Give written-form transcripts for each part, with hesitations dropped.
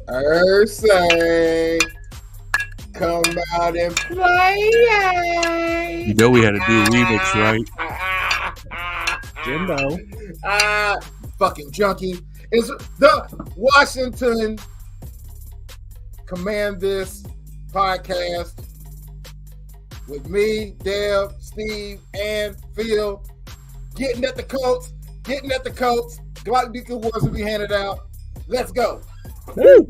Ursay, come out and play. You know we had to do a remix, right? Jimbo. Fucking junkie. It's the Washington Command This podcast with me, Dev, Steve, and Phil. Getting at the Colts. Glock Dookie awards will be handed out. Let's go. Woo!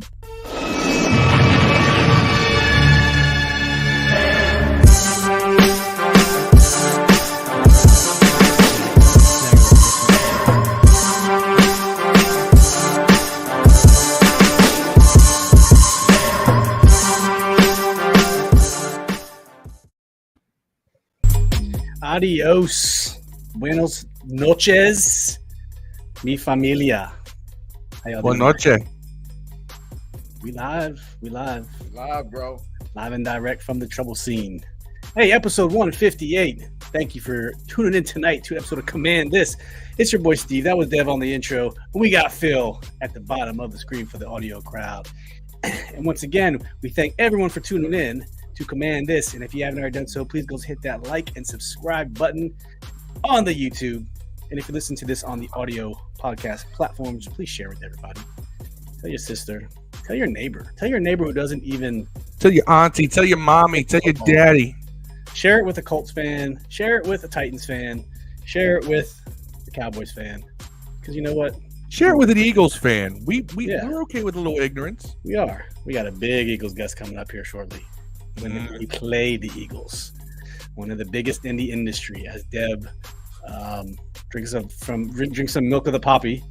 Adios. Buenos noches, mi familia. Buenas noches. We live, bro. Live and direct from the trouble scene. Hey, episode 158. Thank you for tuning in tonight to an episode of Command This. It's your boy Steve. That was Dev on the intro. We got Phil at the bottom of the screen for the audio crowd. And once again, we thank everyone for tuning in to Command This. And if you haven't already done so, please go hit that like and subscribe button on the YouTube. And if you listen to this on the audio podcast platforms, please share with everybody. Tell your sister, tell your neighbor who doesn't even. Tell your auntie, tell your mommy, tell your daddy. Share it with a Colts fan, share it with a Titans fan, share it with the Cowboys fan. Because you know what? Share it with an Eagles fan. We're okay with a little ignorance. We are. We got a big Eagles guest coming up here shortly. When we play the Eagles. One of the biggest in the industry, as Deb drinks some milk of the poppy.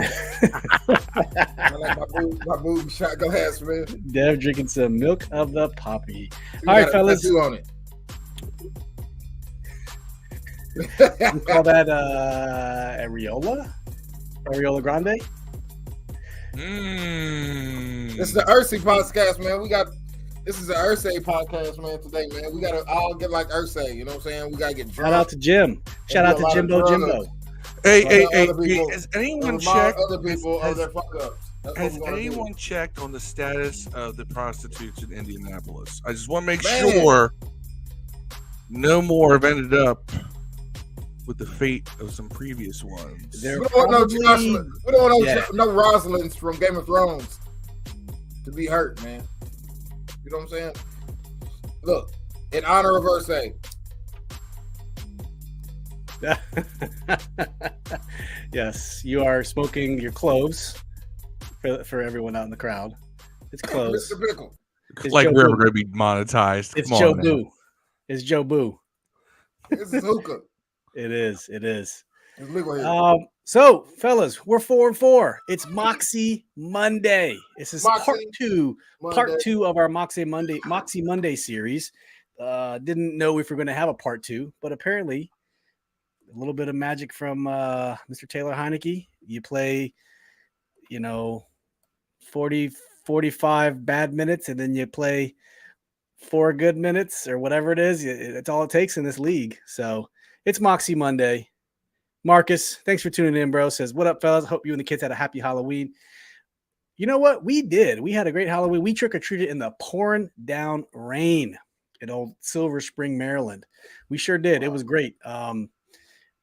I like my boob shot. Go ahead, Smith. Deb drinking some milk of the poppy. All right, fellas. On it. You call that areola? Areola grande? This is the Ursay podcast, man. This is the Ursay podcast, man, today, man. We got to all get like Ursay, you know what I'm saying? We got to get drunk. Shout out to Jim. Shout out to Jimbo. Hey, has anyone checked? Other people of their fuck ups. Has anyone checked on the status of the prostitutes in Indianapolis? I just want to make sure no more have ended up with the fate of some previous ones. We don't want no Rosalynds from Game of Thrones to be hurt, man. You know what I'm saying? Look, in honor of Ursay. Yes, you are smoking your cloves for everyone out in the crowd. It's cloves. Mr. Pickle. Like we're ever going to be monetized. It's Joe Boo. It's Joe Boo. This is hookah. It is. It's legal here. So, fellas, we're 4-4. It's Moxie Monday. This is part two of our Moxie Monday series. Didn't know if we're going to have a part two, but apparently a little bit of magic from Mr. Taylor Heinicke. You play, 40, 45 bad minutes, and then you play 4 good minutes or whatever it is. It's all it takes in this league. So it's Moxie Monday. Marcus, thanks for tuning in, bro. Says, what up, fellas? Hope you and the kids had a happy Halloween. You know what? We did. We had a great Halloween. We trick-or-treated in the pouring down rain in old Silver Spring, Maryland. We sure did. Wow. It was great.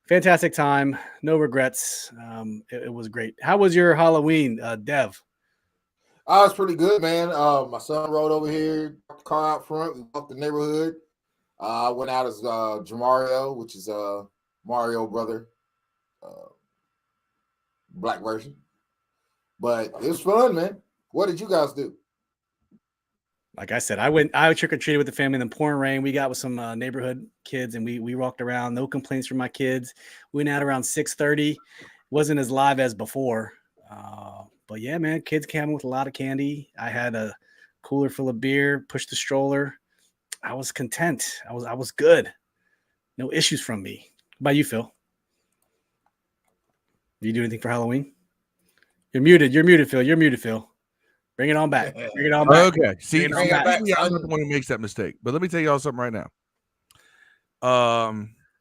Fantastic time. No regrets. It was great. How was your Halloween, Dev? I was pretty good, man. My son rode over here, parked the car out front, we walked the neighborhood. I went out as Jamario, which is Mario brother. Black version, but it was fun, man. What did you guys do? Like I said, I trick-or-treated with the family in the pouring rain. We got with some neighborhood kids, and we walked around. No complaints from my kids. We went out around 6:30. Wasn't as live as before, but yeah, man, kids came with a lot of candy. I had a cooler full of beer, pushed the stroller. I was content. I was good. No issues from me. How about you, Phil? Did you do anything for Halloween? You're muted, Phil. You're muted, Phil. Bring it on back. Bring it on back. Okay. See, I'm the one who makes that mistake. But let me tell y'all something right now.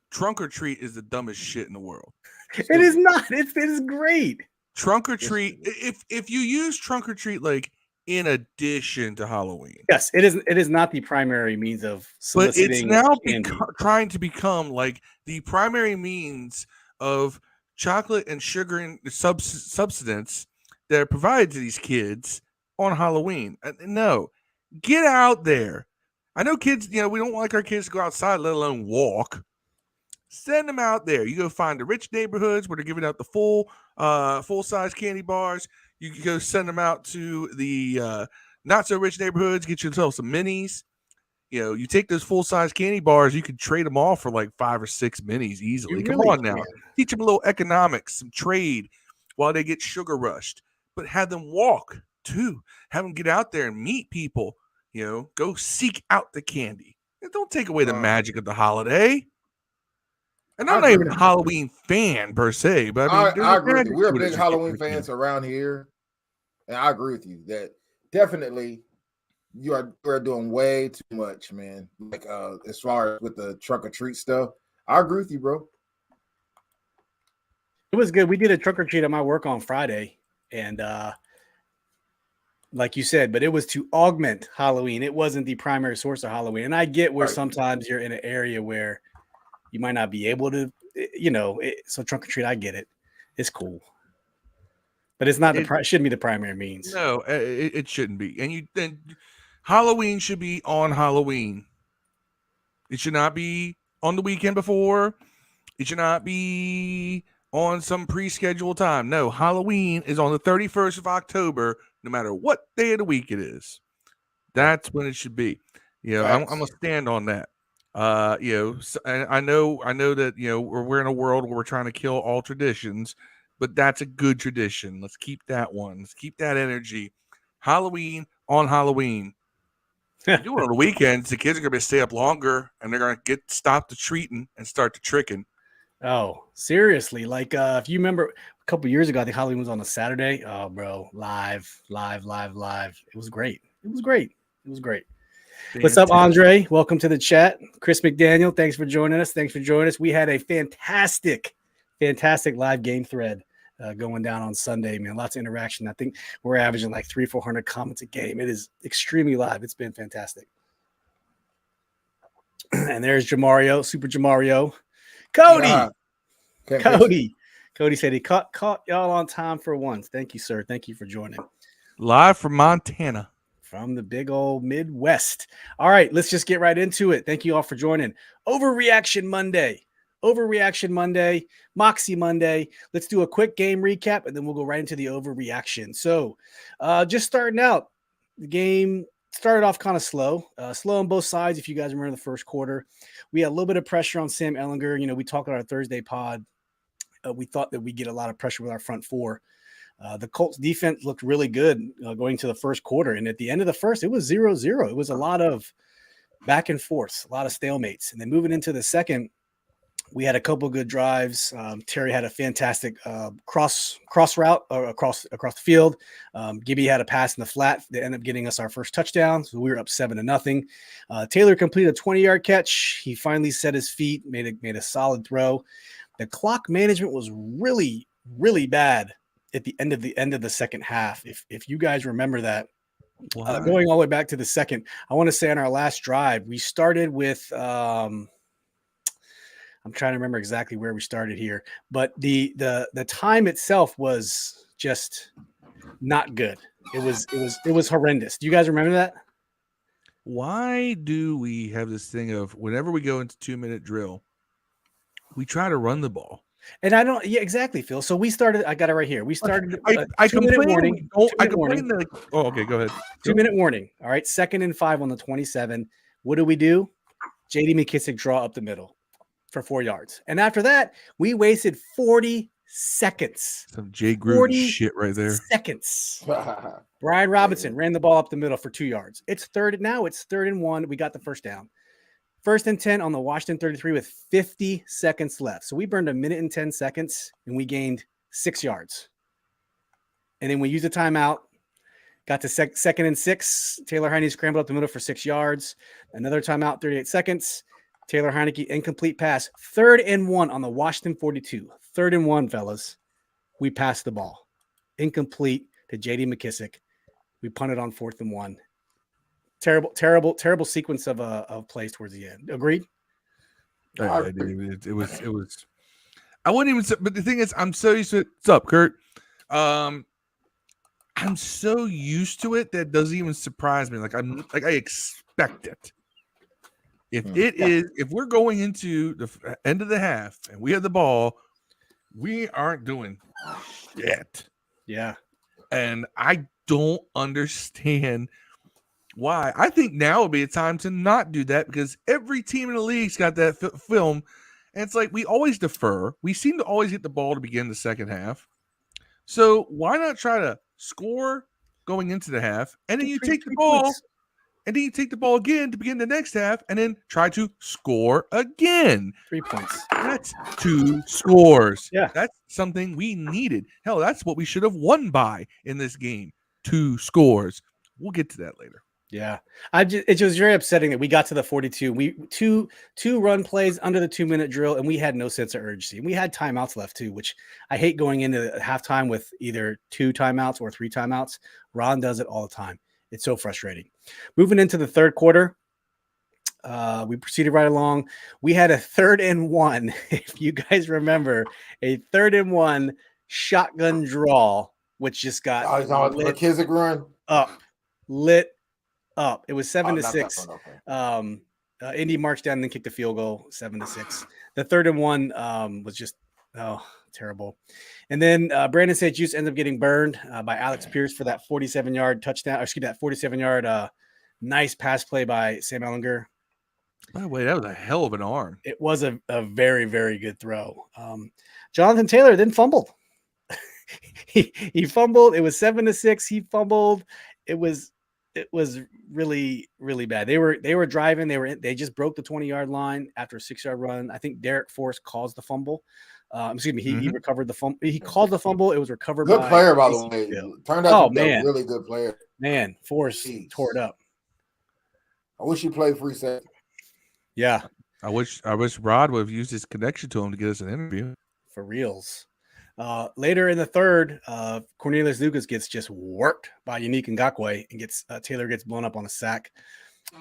Trunk or treat is the dumbest shit in the world. It is not. It is great. Trunk or treat. If you use trunk or treat like in addition to Halloween, yes, it is. It is not the primary means of but it's soliciting now candy. trying to become like the primary means of chocolate and sugar and substance that are provided to these kids on Halloween. No, get out there. I know kids. We don't like our kids to go outside, let alone walk. Send them out there. You go find the rich neighborhoods where they're giving out the full size candy bars. You can go send them out to the not so rich neighborhoods. Get yourself some minis. You take those full size candy bars. You could trade them off for like 5 or 6 minis easily. Come on now, teach them a little economics, some trade while they get sugar rushed. But have them walk too. Have them get out there and meet people. Go seek out the candy. And don't take away the magic of the holiday. And I'm not even a Halloween fan per se, but I agree with you. We're big Halloween fans around here, and I agree with you that definitely you are doing way too much, man. Like as far as with the trunk or treat stuff, I agree with you, bro. It was good. We did a trunk or treat at my work on Friday, and like you said, but it was to augment Halloween. It wasn't the primary source of Halloween. And I get where sometimes you're in an area where you might not be able to, so trunk or treat, I get it. It's cool. But it's not shouldn't be the primary means. No, it shouldn't be. And Halloween should be on Halloween. It should not be on the weekend before. It should not be on some pre-scheduled time. No, Halloween is on the 31st of October, no matter what day of the week it is. That's when it should be. I'm gonna stand on that. I know that we're in a world where we're trying to kill all traditions, but that's a good tradition. Let's keep that one. Let's keep that energy. Halloween on Halloween. Do it on the weekends. The kids are gonna stay up longer, and they're gonna get stopped the treating and start the tricking. Oh, seriously? Like if you remember a couple years ago, I think Halloween was on a Saturday. Oh, bro, live. It was great. What's up, Andre? Welcome to the chat. Chris McDaniel, thanks for joining us. We had a fantastic live game thread going down on Sunday, man. Lots of interaction. I think we're averaging like 300-400 comments a game. It is extremely live. It's been fantastic. And there's Jamario, Super Jamario. Cody. Cody said he caught y'all on time for once. Thank you, sir. Thank you for joining. Live from Montana. From the big old Midwest. All right, let's just get right into it. Thank you all for joining. Overreaction Monday, Moxie Monday. Let's do a quick game recap, and then we'll go right into the overreaction. So just starting out, the game started off kind of slow on both sides. If you guys remember the first quarter, we had a little bit of pressure on Sam Ehlinger. We talked on our Thursday pod. We thought that we'd get a lot of pressure with our front four. The Colts defense looked really good going to the first quarter. And at the end of the first, it was 0-0. It was a lot of back and forth, a lot of stalemates. And then moving into the second, we had a couple good drives. Terry had a fantastic cross route across the field. Gibby had a pass in the flat that ended up getting us our first touchdown. So we were up 7-0. Taylor completed a 20-yard catch. He finally set his feet, made a solid throw. The clock management was really, really bad at the end of the second half. If you guys remember that, going all the way back to the second, I want to say on our last drive, we started with, I'm trying to remember exactly where we started here, but the time itself was just not good. It was horrendous. Do you guys remember that? Why do we have this thing of whenever we go into 2-minute drill, we try to run the ball? And I don't, exactly, Phil. So we started, I got it right here. We started I complain warning. I complain that, okay, go ahead. 2-minute warning. All right. 2nd and 5 on the 27. What do? JD McKissick draw up the middle for 4 yards. And after that, we wasted 40 seconds. Some Jay Gruden shit right there. Seconds. Brian Robinson ran the ball up the middle for 2 yards. It's 3rd and 1. We got the first down. 1st and 10 on the Washington 33 with 50 seconds left. So we burned 1 minute and 10 seconds and we gained 6 yards. And then we used a timeout, got to 2nd and 6. Taylor Heinicke scrambled up the middle for 6 yards. Another timeout, 38 seconds. Taylor Heinicke, incomplete pass. 3rd and 1 on the Washington 42. 3rd and 1, fellas. We passed the ball. incomplete to J.D. McKissick. We punted on 4th and 1. Terrible sequence of plays towards the end. Agreed? It was. I wouldn't even say, but the thing is, I'm so used to it. What's up, Kurt? I'm so used to it that it doesn't even surprise me. I expect it. If we're going into the end of the half and we have the ball, we aren't doing shit. Yeah. And I don't understand why. I think now would be a time to not do that because every team in the league's got that film. And it's like we always defer. We seem to always get the ball to begin the second half. So why not try to score going into the half, and then you take the ball, points. and then you take the ball again to begin the next half, and then try to score again. 3 points. That's 2 scores. Yeah. That's something we needed. Hell, that's what we should have won by in this game. 2 scores. We'll get to that later. Yeah, it was very upsetting that we got to the 42. We two run plays under the 2-minute drill, and we had no sense of urgency. And we had timeouts left too, which I hate going into halftime with either 2 timeouts or 3 timeouts. Ron does it all the time. It's so frustrating. Moving into the third quarter, we proceeded right along. We had a 3rd and 1. If you guys remember, a 3rd and 1 shotgun draw, which just got McKissick run lit up. It was 7-6. Okay. Indy marched down and then kicked a field goal, 7-6. The 3rd and 1 was just terrible. And then Brandon St. Juste ended up getting burned by Alex Pierce for that 47-yard touchdown. That 47-yard nice pass play by Sam Ehlinger. By the way, that was a hell of an arm. It was a very, very good throw. Jonathan Taylor then fumbled. he fumbled. It was 7-6. He fumbled. It was really, really bad. They were driving. They just broke the 20-yard line after a 6-yard run. I think Derek Forrest caused the fumble. He recovered the fumble. He called the fumble. It was recovered. Good player, by the way. Turned out to be a really good player. Man, Forrest tore it up. I wish he played free safety. Yeah. I wish Rod would have used his connection to him to get us an interview. For reals. Later in the third, Cornelius Lucas gets just worked by Heinicke Ngakoue and Taylor gets blown up on a sack.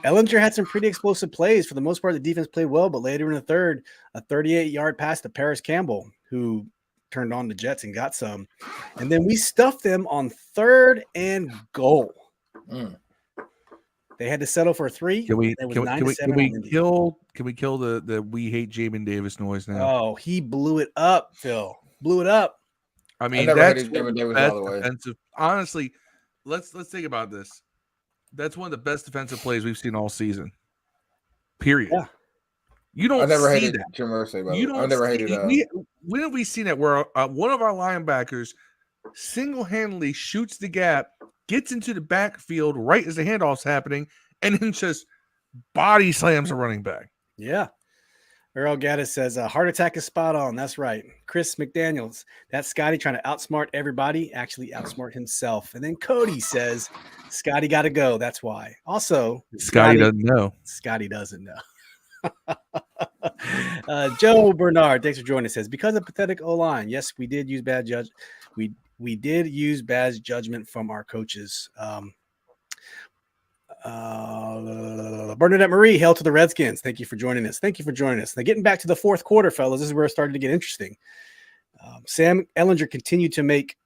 Ehlinger had some pretty explosive plays. For the most part, the defense played well, but later in the third, a 38-yard pass to Paris Campbell, who turned on the Jets and got some. And then we stuffed them on 3rd and goal. They had to settle for 3. Can we kill the we hate Jamin Davis noise now? Oh, he blew it up, Phil. Blew it up. I mean, that's defensive. Honestly, let's think about this. That's one of the best defensive plays we've seen all season. Period. Yeah. You don't. I never hated that. Jim Irsay, I never hated that. When have we seen that where one of our linebackers single-handedly shoots the gap, gets into the backfield right as the handoff's happening, and then just body slams a running back? Yeah. Earl Gaddis says, heart attack is spot on. That's right. Chris McDaniels, that's Scotty trying to outsmart everybody, actually outsmart himself. And then Cody says, Scotty got to go. That's why. Also, Scotty doesn't know. Scotty doesn't know. Joe Bernard, thanks for joining us, says, because of pathetic O-line, yes, we did use bad judge. We did use bad judgment from our coaches. Bernadette Marie, hail to the Redskins. Thank you for joining us. Now, getting back to the fourth quarter, fellas, this is where it started to get interesting. Sam Ehlinger continued to make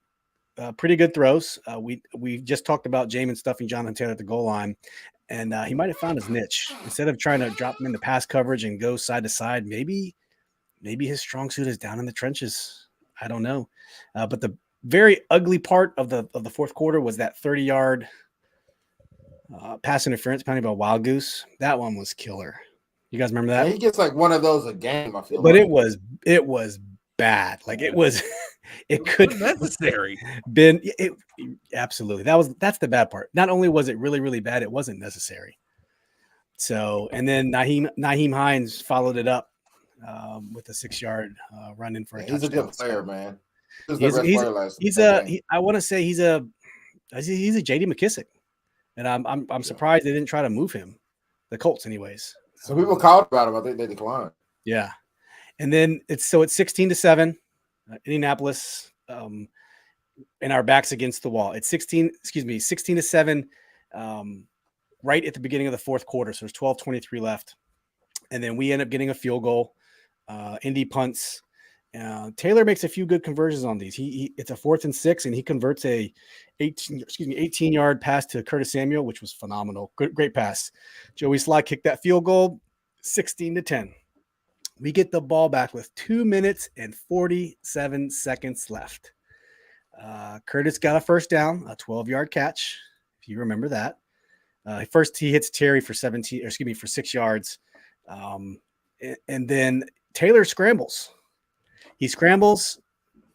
pretty good throws. We just talked about Jamin stuffing Jonathan Taylor at the goal line, and he might have found his niche. Instead of trying to drop him into pass coverage and go side to side, maybe his strong suit is down in the trenches. I don't know. But the very ugly part of the fourth quarter was that 30-yard pass interference penalty by Wild Goose. That one was killer. You guys remember that? Yeah, he gets like one of those a game, I feel. But it was bad. Like it was it could necessary. Been it absolutely. That's the bad part. Not only was it really, really bad, it wasn't necessary. So, and then Naheem Hines followed it up with a 6-yard run in for a touchdown. He's a good player, man. I want to say he's a JD McKissick. And I'm surprised they didn't try to move him. The Colts, anyways. So people called about him. I think they declined. Yeah. And then it's 16-7. Indianapolis and our backs against the wall. It's 16-7, right at the beginning of the fourth quarter. So there's 12:23 left. And then we end up getting a field goal. Indy punts. Taylor makes a few good conversions on these. It's a 4th and 6, and he converts a 18-yard pass to Curtis Samuel, which was phenomenal. Great pass. Joey Sly kicked that field goal, 16-10. We get the ball back with 2 minutes and 47 seconds left. Curtis got a first down, a 12-yard catch, if you remember that. First, he hits Terry for 6 yards. And then Taylor scrambles. He scrambles,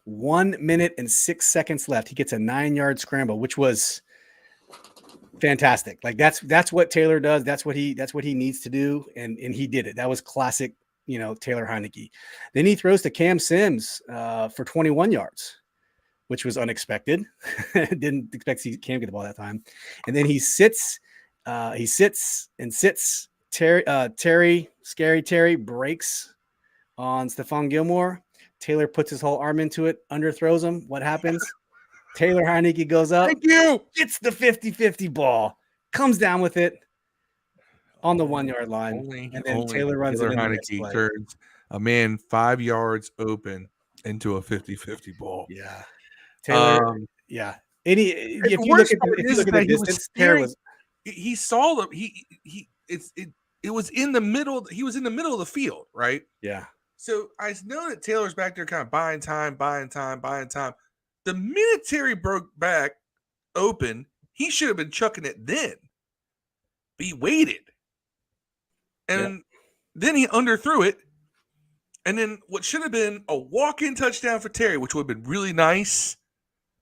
1 minute and 6 seconds left. He gets a 9-yard scramble, which was fantastic. Like that's what Taylor does. That's what he needs to do. And he did it. That was classic, Taylor Heinicke. Then he throws to Cam Sims for 21 yards, which was unexpected. Didn't expect to see Cam get the ball that time. And then he sits. Scary Terry breaks on Stephon Gilmore. Taylor puts his whole arm into it, underthrows him. What happens? Taylor Heinicke goes up. Thank you. Gets the 50-50 ball. Comes down with it on the 1-yard line. And then Taylor runs it in the next play. Turns a man 5 yards open into a 50-50 ball. Yeah. Taylor, yeah. If you look at the distance, Taylor was. He saw them. It was in the middle. He was in the middle of the field, right? Yeah. So I know that Taylor's back there kind of buying time. The minute Terry broke back open, he should have been chucking it then. But he waited. And then he underthrew it. And then what should have been a walk-in touchdown for Terry, which would have been really nice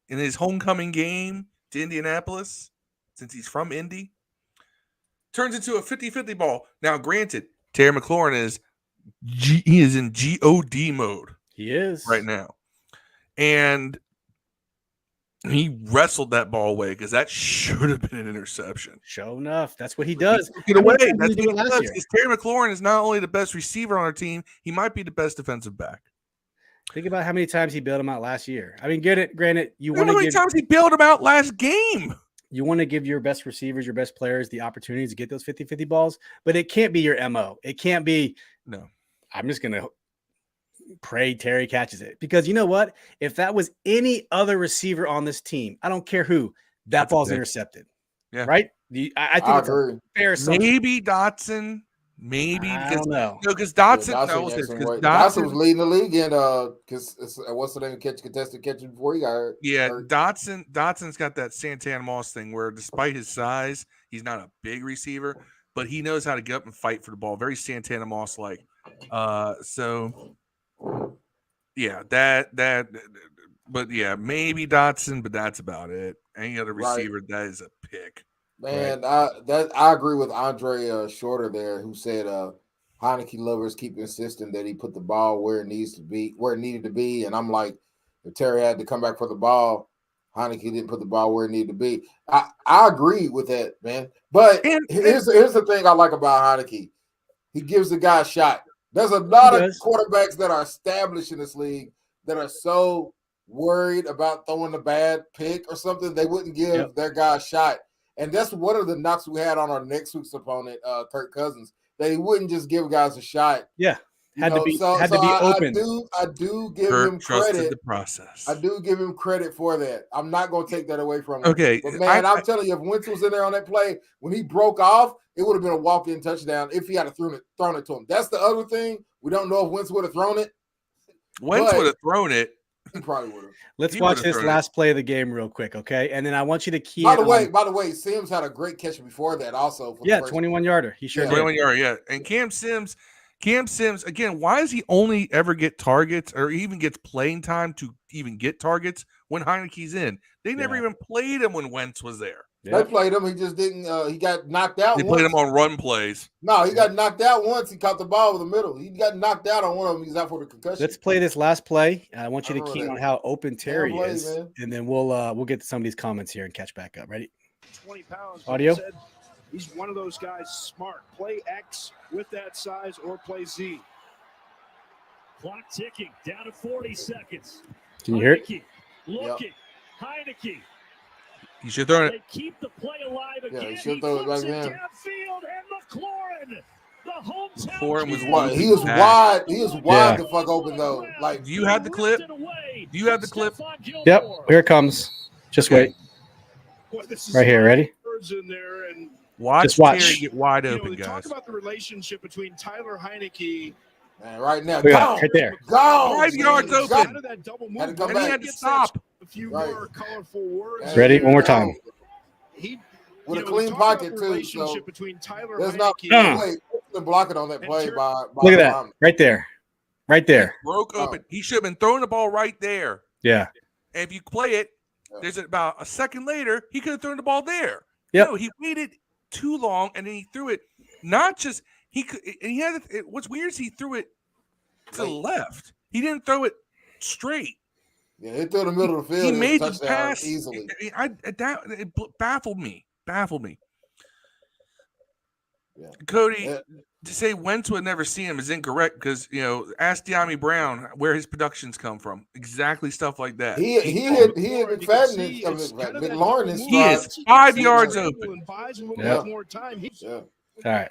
in his homecoming game to Indianapolis, since he's from Indy, turns into a 50-50 ball. Now, granted, Terry McLaurin is in GOD mode. He is right now. And he wrestled that ball away because that should have been an interception. Sure enough. That's what he does. Get away. That's what he does. Because Terry McLaurin is not only the best receiver on our team, he might be the best defensive back. Think about how many times he bailed him out last year. I mean, granted, you want to how many times he bailed him out last game. You want to give your best receivers, your best players the opportunity to get those 50-50 balls, but it can't be your MO. It can't be, no, I'm just going to pray Terry catches it. Because you know what? If that was any other receiver on this team, I don't care who, that ball's intercepted. Yeah. Right? I think it's a fair assumption. Maybe Dotson. Maybe I don't know. No, because Dotson, Dotson was leading the league in because what's the name of contested catches before he got hurt? Yeah, Dotson's got that Santana Moss thing where despite his size, he's not a big receiver, but he knows how to get up and fight for the ball. Very Santana Moss like. So yeah, but yeah, maybe Dotson, but that's about it. Any other receiver, that is a pick. Man, I agree with Andre Shorter there, who said Heinicke lovers keep insisting that he put the ball where it needed to be. And I'm like, if Terry had to come back for the ball, Heinicke didn't put the ball where it needed to be. I agree with that, man. But here's the thing I like about Heinicke. He gives the guy a shot. There's a lot of quarterbacks that are established in this league that are so worried about throwing a bad pick or something, they wouldn't give their guy a shot. And that's one of the knocks we had on our next week's opponent, Kirk Cousins. They wouldn't just give guys a shot. Yeah, had to be open. I do give him credit. The process. I do give him credit for that. I'm not going to take that away from him. Okay, but man, I'm telling you, if Wentz was in there on that play when he broke off, it would have been a walk-in touchdown if he had thrown it to him. That's the other thing. We don't know if Wentz would have thrown it. Wentz would have thrown it. He probably would have. Let's watch this last play of the game real quick, okay? And then I want you to key. By the way, Sims had a great catch before that, also. 21-yarder. He sure did. 21-yarder, yeah. And Cam Sims, again, why does he only ever get targets or even gets playing time to even get targets when Heinicke's in? They never even played him when Wentz was there. They played him. He just didn't. He got knocked out. They played him on run plays. No, he got knocked out once. He caught the ball with the middle. He got knocked out on one of them. He's out for the concussion. Let's play this last play. I want you to key on how open Terry is, and then we'll get to some of these comments here and catch back up. Ready? 20 pounds. Audio. He's one of those guys. Smart. Play X with that size or play Z. Clock ticking down to 40 seconds. Can you hear it? Looking. Heinicke. He should throw it. They keep the play alive again. Yeah, he should throw it back in. Downfield, and McLaurin, the hometown McLaurin was kid. wide. He was wide. He was wide the fuck open though. Like, Do you have the clip? Do you have the clip? Yep, here it comes. Just wait. Boy, this is Right here, ready? birds in there, and Just watch. Terry get wide you know, open, they talk guys. about the relationship between Tyler Heinicke. man, right now, Look at that, gone, right there. gone. 5 yards man, open. Out of that double move, Had to come And he back. had to stop. a few Right. more colorful words. Ready? One more time. He, With you a know, clean talk about pocket the too. relationship So between Tyler there's not Heinicke play blocking on that play by Look at that. Muhammad. Right there. Right there. Broke open. He should have been throwing the ball right there. Yeah. And if you play it, there's about a second later, he could have thrown the ball there. Yep. No, he waited too long and then he threw it. Not just he could. And he had what's weird is he threw it to the left. He didn't throw it straight. Yeah, he threw the middle of the field. He made the touchdown pass easily. It baffled me. Baffled me. Yeah. Cody, Yeah. to say Wentz would never see him is incorrect because ask De'Ami Brown where his productions come from. Exactly stuff like that. He hit McFadden and McLaurin in He is stride. 5 yards open. Yeah. Yeah. All right.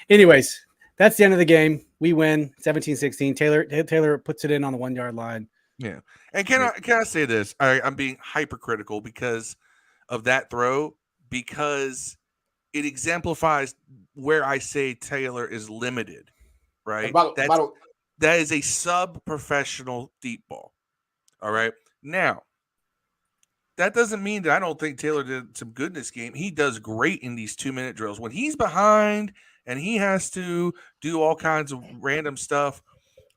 Anyways, that's the end of the game. We win 17-16. Taylor puts it in on the 1 yard line. Yeah. And can I say this? I'm being hypercritical because of that throw, because it exemplifies where I say Taylor is limited, right? That is a sub-professional deep ball. All right. Now, that doesn't mean that I don't think Taylor did some good in this game. He does great in these 2-minute drills. When he's behind and he has to do all kinds of random stuff,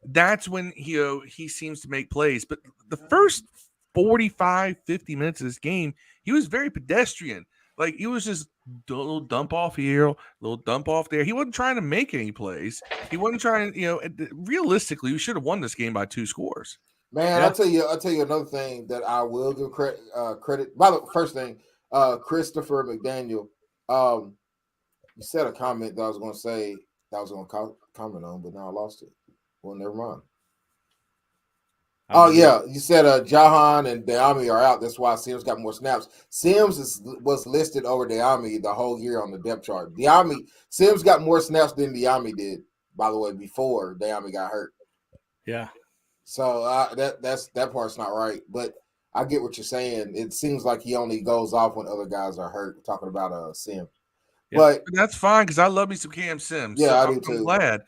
that's when he seems to make plays. But the first 45, 50 minutes of this game, he was very pedestrian. Like, he was just a little dump off here, a little dump off there. He wasn't trying to make any plays. He wasn't trying, realistically, we should have won this game by 2 scores. Man, I'll tell you another thing that I will give credit. By the first thing, Christopher McDaniel, you said a comment that I was going to say that I was going to comment on, but now I lost it. Well, never mind. Oh, yeah. You said Jahan and De'Ami are out. That's why Sims got more snaps. Sims was listed over De'Ami the whole year on the depth chart. Sims got more snaps than De'Ami did, by the way, before De'Ami got hurt. Yeah. So that part's not right. But I get what you're saying. It seems like he only goes off when other guys are hurt. We're talking about Sims. Yeah. But that's fine because I love me some Cam Sims. Yeah, so I I'm do too. Glad.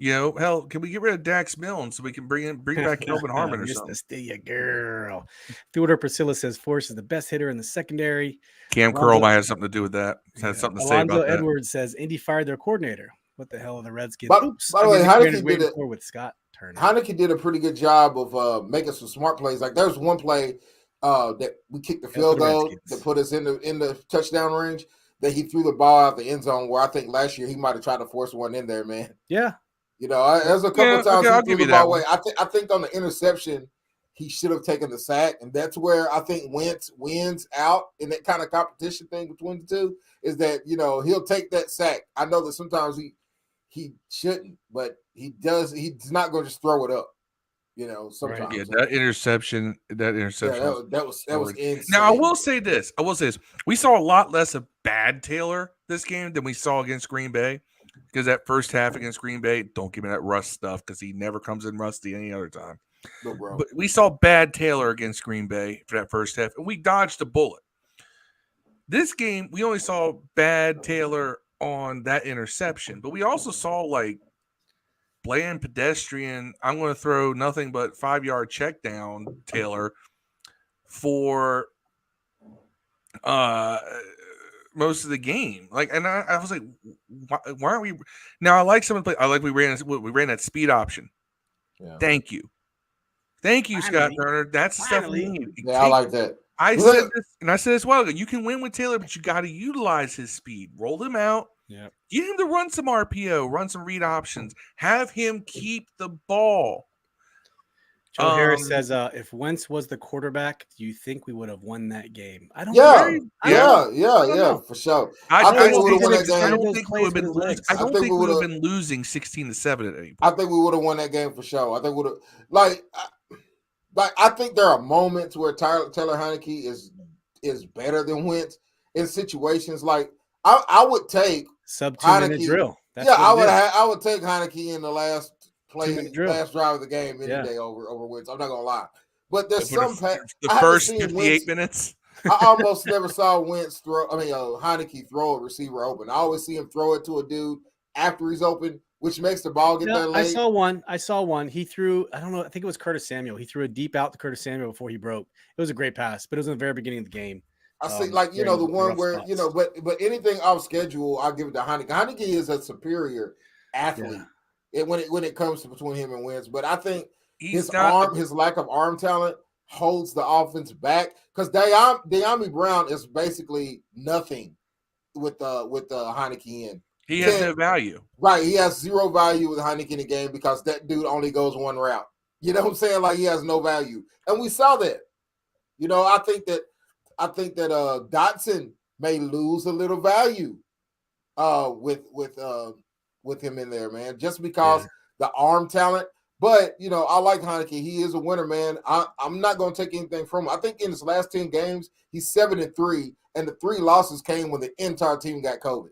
Hell, can we get rid of Dax Milne so we can bring back Kelvin Harmon or something? Steal girl. Theodore Priscilla says Forrest is the best hitter in the secondary. Cam Curl might have something to do with that. Has something to say Alonzo about that. Edwards says Indy fired their coordinator. What the hell are the Redskins? By the way, Heinicke with Scott Turner. Heinicke did a pretty good job of making some smart plays. Like there was one play that we kicked the field goal that put us in the touchdown range. That he threw the ball out the end zone. Where I think last year he might have tried to force one in there, man. Yeah. There's a couple of times I'll he threw the ball away. I think on the interception, he should have taken the sack. And that's where I think Wentz wins out in that kind of competition thing between the two is that, he'll take that sack. I know that sometimes he shouldn't, but he does. He's not going to just throw it up, sometimes. Right. Yeah, that interception. Yeah, that was insane. Now, I will say this. We saw a lot less of bad Taylor this game than we saw against Green Bay. Because that first half against Green Bay, don't give me that rust stuff because he never comes in rusty any other time. No, bro. But we saw bad Taylor against Green Bay for that first half, and we dodged a bullet. This game, we only saw bad Taylor on that interception, but we also saw bland pedestrian, I'm going to throw nothing but 5-yard check down Taylor for most of the game. And I was like, why aren't we now? I like some of the play. I like we ran that speed option. Yeah. Thank you, Scott Turner. That's the stuff we need. Yeah, I like that. I said this well. You can win with Taylor, but you got to utilize his speed. Roll him out. Yeah. Get him to run some RPO, run some read options. Have him keep the ball. Joe Harris says, if Wentz was the quarterback, do you think we would have won that game? I don't know. For sure. I think we would have won that game. I don't think we would have been losing 16-7 at any point. I think we would have won that game for sure. I think we would have like I think there are moments where Taylor Heinicke is better than Wentz in situations like I would take sub 2-minute Heinicke. drill. That's Yeah, what I would take Heinicke in the last 2-minute drill. last drive of the game any Yeah. day over Wentz. I'm not gonna lie, but there's For some the I haven't first seen 58 Wentz. minutes. I almost never saw Wentz Heinicke throw a receiver open. I always see him throw it to a dude after he's open, which makes the ball get there late. I saw one. He threw, I don't know, I think it was Curtis Samuel. He threw a deep out to Curtis Samuel before he broke. It was a great pass, but it was in the very beginning of the game. I see, the one where spots. but anything off schedule, I'll give it to Heinicke. Heinicke is a superior athlete when it comes to between him and Wentz. But I think his lack of arm talent holds the offense back because De'Ami Brown is basically nothing with Heinicke in. He has no value. Right. He has zero value with Heinicke in the game because that dude only goes one route. You know what I'm saying? Like he has no value. And we saw that. I think that Dotson may lose a little value with him in there, man, just because the arm talent. But I like Heinicke. He is a winner, man. I'm not going to take anything from him. I think in his last 10 games, he's 7-3, and the 3 losses came when the entire team got COVID.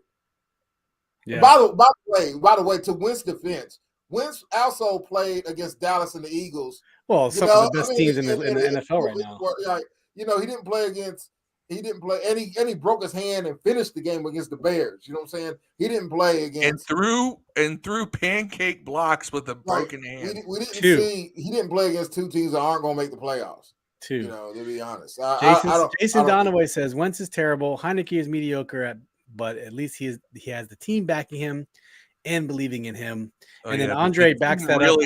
Yeah. By the way, to Wentz's defense, Wentz also played against Dallas and the Eagles. Well, some of the best teams in the NFL right now. He didn't play against. He didn't play, and he broke his hand and finished the game against the Bears. You know what I'm saying? He didn't play against and threw pancake blocks with a broken hand. We didn't see. He didn't play against 2 teams that aren't going to make the playoffs. 2. To be honest, Jason Donaway says Wentz is terrible. Heinicke is mediocre, but at least he has the team backing him and believing in him. And then Andre backs that up.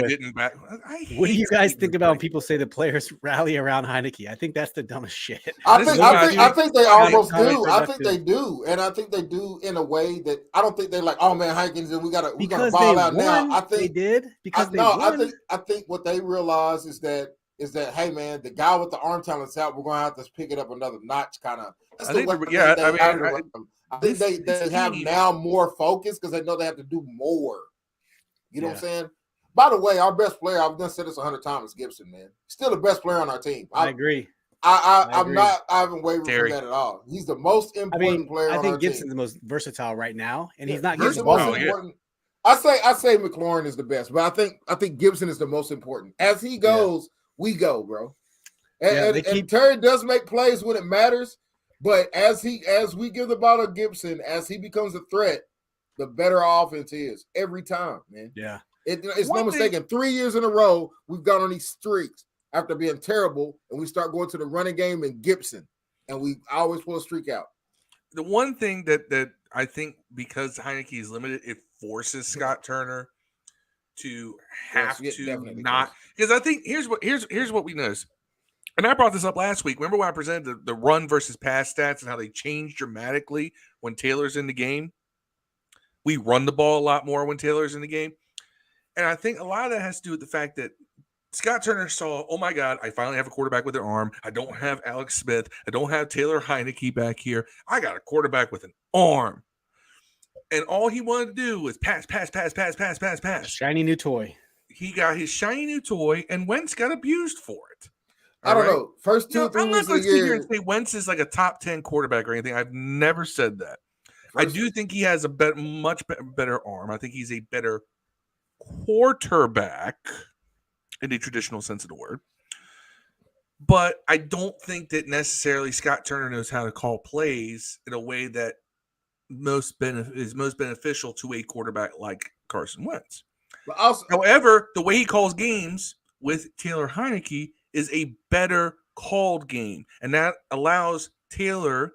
What do you guys think about when people say the players rally around Heinicke? I think that's the dumbest shit. I think they almost do. I think they do, and I think they do in a way that I don't think they're like, oh man, Heinicke, we gotta ball out now. I think they did because they won. I think what they realize is that hey man, the guy with the arm talent's out. We're gonna have to pick it up another notch, kind of. I think they have now more focus because they know they have to do more. You know what I'm saying? By the way, our best player, I've done said this 100 times, is Gibson, man. Still the best player on our team. I agree. I haven't wavered from that at all. He's the most important player on our team. I think Gibson's the most versatile right now, and he's not getting the most important. I say McLaurin is the best, but I think Gibson is the most important. As he goes, we go, bro. And Terry does make plays when it matters. But as we give the ball to Gibson, as he becomes a threat, the better our offense is every time, man. Yeah. It's no mistake. 3 years in a row, we've gone on these streaks after being terrible, and we start going to the running game and Gibson, and we always pull a streak out. The one thing that I think because Heinicke is limited, it forces Scott Turner to have to not, because I think here's what we noticed. And I brought this up last week. Remember when I presented the run versus pass stats and how they changed dramatically when Taylor's in the game? We run the ball a lot more when Taylor's in the game. And I think a lot of that has to do with the fact that Scott Turner saw, oh my God, I finally have a quarterback with an arm. I don't have Alex Smith. I don't have Taylor Heinicke back here. I got a quarterback with an arm. And all he wanted to do was pass. Shiny new toy. He got his shiny new toy, and Wentz got abused for it. I don't know. First 2 or 3 years of the year. I'm not going to sit here and say Wentz is like a top 10 quarterback or anything. I've never said that. I do think he has a much better arm. I think he's a better quarterback in the traditional sense of the word. But I don't think that necessarily Scott Turner knows how to call plays in a way that is most beneficial to a quarterback like Carson Wentz. However, the way he calls games with Taylor Heinicke is a better called game, and that allows Taylor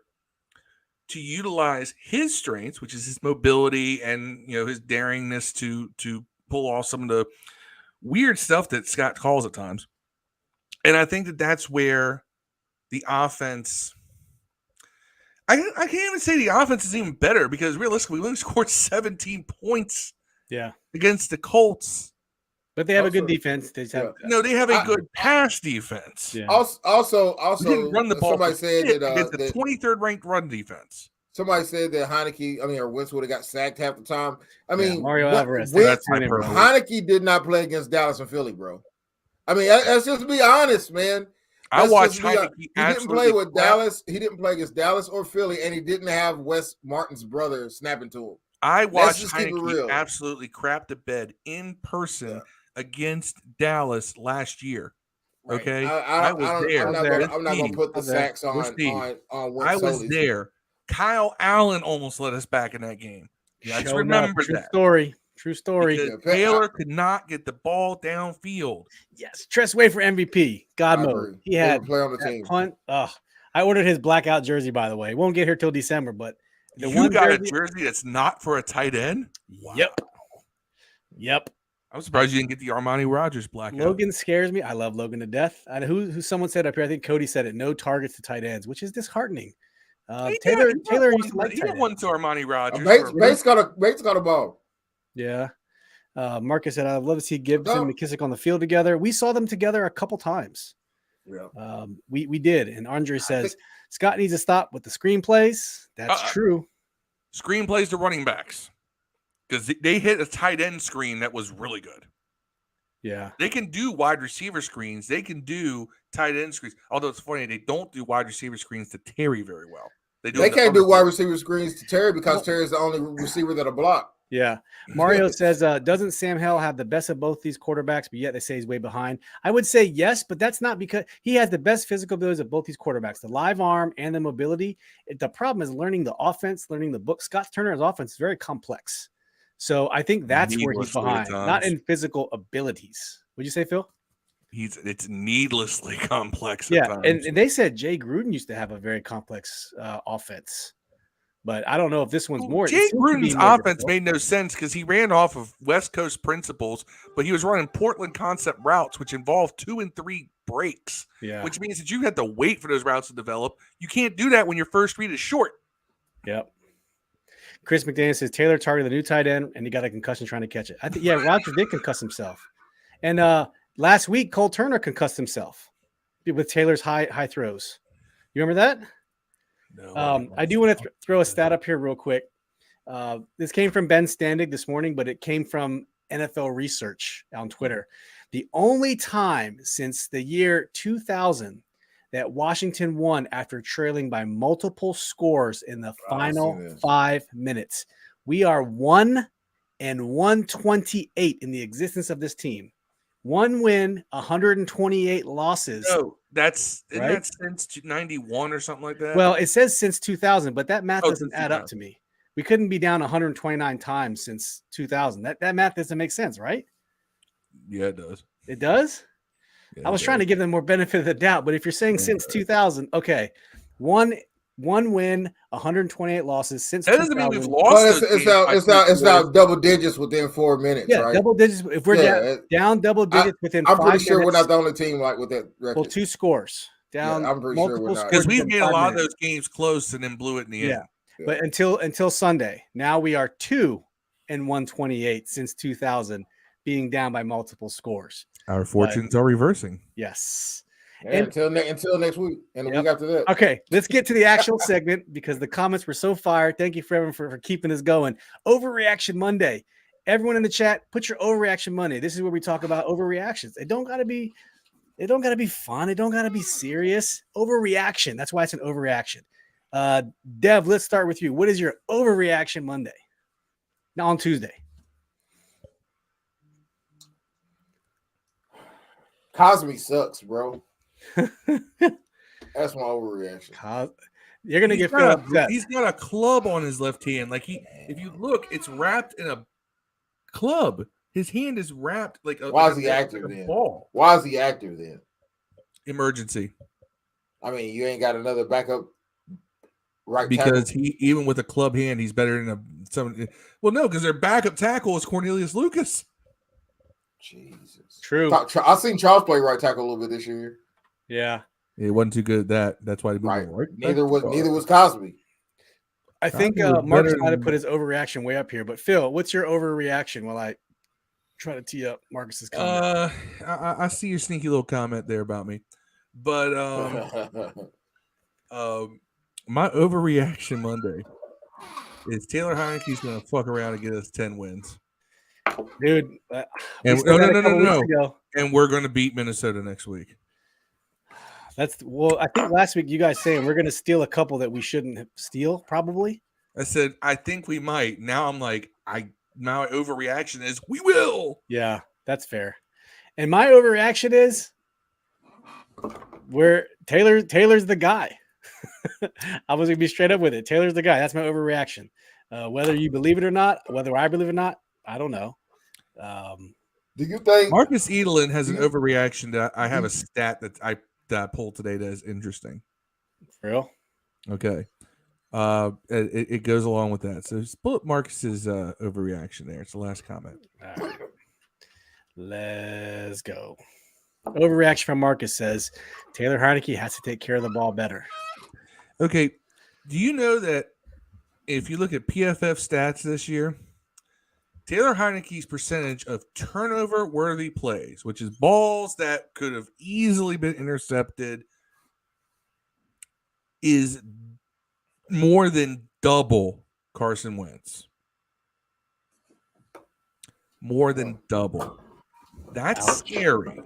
to utilize his strengths, which is his mobility and his daringness to pull off some of the weird stuff that Scott calls at times. And I think that's where the offense. I can't even say the offense is even better because realistically, we only scored 17 points. Yeah, against the Colts. But they have a good defense. They have a good pass defense. Yeah. Also, we didn't run the ball. Somebody said that against the 23rd ranked run defense. Somebody said that or Wentz would have got sacked half the time. Mario Alvarez. Heinicke did not play against Dallas and Philly, bro. I mean, let's just be honest, man. I watched Heinicke. He didn't play with Dallas. He didn't play against Dallas or Philly, and he didn't have Wes Martin's brother snapping to him. I watched Heinicke absolutely crap the bed in person against Dallas last year. Right. Okay, I was there. I'm not going to put the sacks on I was there. Kyle Allen almost let us back in that game. Let's remember that. True story. Because Taylor could not get the ball downfield. Yes, Tress Way for MVP. God mode. He had play on the team. Punt. I ordered his blackout jersey, by the way. Won't get here till December, but you got a jersey that's not for a tight end? Wow. Yep. I'm surprised you didn't get the Armani Rogers blackout. Logan scares me. I love Logan to death. Who someone said up here, I think Cody said it, no targets to tight ends, which is disheartening. Taylor used to like he got one to Armani Rogers. Bates got a ball. Yeah. Marcus said, I'd love to see Gibson and McKissick on the field together. We saw them together a couple times. Yeah. We did. And Andre says, Scott needs to stop with the screenplays. That's true. Screenplays to running backs. Because they hit a tight end screen that was really good. Yeah. They can do wide receiver screens. They can do tight end screens. Although it's funny, they don't do wide receiver screens to Terry very well. They can't do wide receiver screens to Terry because Terry's the only receiver that'll block. Yeah. Mario says, doesn't Sam Howell have the best of both these quarterbacks, but yet they say he's way behind? I would say yes, but that's not because he has the best physical abilities of both these quarterbacks, the live arm and the mobility. The problem is learning the offense, learning the book. Scott Turner's offense is very complex. So I think that's where he's behind, not in physical abilities. Would you say, Phil? It's needlessly complex. Yeah, and they said Jay Gruden used to have a very complex offense. But I don't know if this one's more. Jay Gruden's offense made no sense because he ran off of West Coast principles, but he was running Portland concept routes, which involved 2 and 3 breaks, which means that you had to wait for those routes to develop. You can't do that when your first read is short. Yep. Chris McDaniel says Taylor targeted the new tight end, and he got a concussion trying to catch it. I think, Roger did concuss himself. And last week, Cole Turner concussed himself with Taylor's high throws. You remember that? No, I do want to throw a stat up here real quick. This came from Ben Standig this morning, but it came from NFL Research on Twitter. The only time since the year 2000 that Washington won after trailing by multiple scores in the final 5 minutes. We are 1-128 in the existence of this team. 1 win, 128 losses. No, that's since 91 or something like that. Well, it says since 2000, but that math doesn't add up to me. We couldn't be down 129 times since 2000. That math doesn't make sense, right? Yeah, it does. It does? Yeah, I was trying to give them more benefit of the doubt, but if you're saying since 2000, okay, one win, 128 losses since. That doesn't mean we've lost. It's not double digits within 4 minutes. Yeah, right? Double digits. If we're down double digits within 5 minutes, I'm pretty sure we're not the only team with that record. Well, 2 scores down. I'm pretty sure we're not, because we've made a lot of those games close and then blew it in the end. Yeah. But until Sunday, now we are 2-128 since 2000, being down by multiple scores. Our fortunes are reversing. Yes. Yeah, until next week and the week after that. Okay, let's get to the actual segment because the comments were so fire. Thank you for everyone for keeping us going. Overreaction Monday. Everyone in the chat, put your Overreaction Monday. This is where we talk about overreactions. It don't gotta be fun. It don't gotta be serious. Overreaction. That's why it's an overreaction. Dev, let's start with you. What is your Overreaction Monday? Now on Tuesday. Cosme sucks, bro. That's my overreaction. You're gonna get upset. He's got a club on his left hand. Like if you look, it's wrapped in a club. His hand is wrapped like a. Why is he active then? Why is he active then? Emergency. I mean, you ain't got another backup right because tackle? he even with a club hand, he's better than some. Well, no, because their backup tackle is Cornelius Lucas. Jesus. True. I've seen Charles play right tackle a little bit this year. Yeah. It wasn't too good at that. That's why he moved right. Neither was Cosme. I think Marcus might have put his overreaction way up here. But Phil, what's your overreaction while I try to tee up Marcus's comment? I see your sneaky little comment there about me. But my overreaction Monday is Taylor Heinicke's going to fuck around and get us 10 wins. Dude. And we said that a couple weeks no. ago. And we're going to beat Minnesota next week. I think last week you guys saying we're going to steal a couple that we shouldn't steal, probably. I said, I think we might. Now I'm like, my overreaction is we will. Yeah, that's fair. And my overreaction is where Taylor's the guy. I was going to be straight up with it. Taylor's the guy. That's my overreaction. Whether you believe it or not, whether I believe it or not, I don't know. Do you think Marcus Edelin has an overreaction that I have a stat that I pulled today that is interesting. For real? Okay. It goes along with that. So pull up Marcus's overreaction there. It's the last comment. All right. Let's go. Overreaction from Marcus says Taylor Heinicke has to take care of the ball better. Okay. Do you know that if you look at PFF stats this year, Taylor Heinicke's percentage of turnover-worthy plays, which is balls that could have easily been intercepted, is more than double Carson Wentz. More than double. That's scary.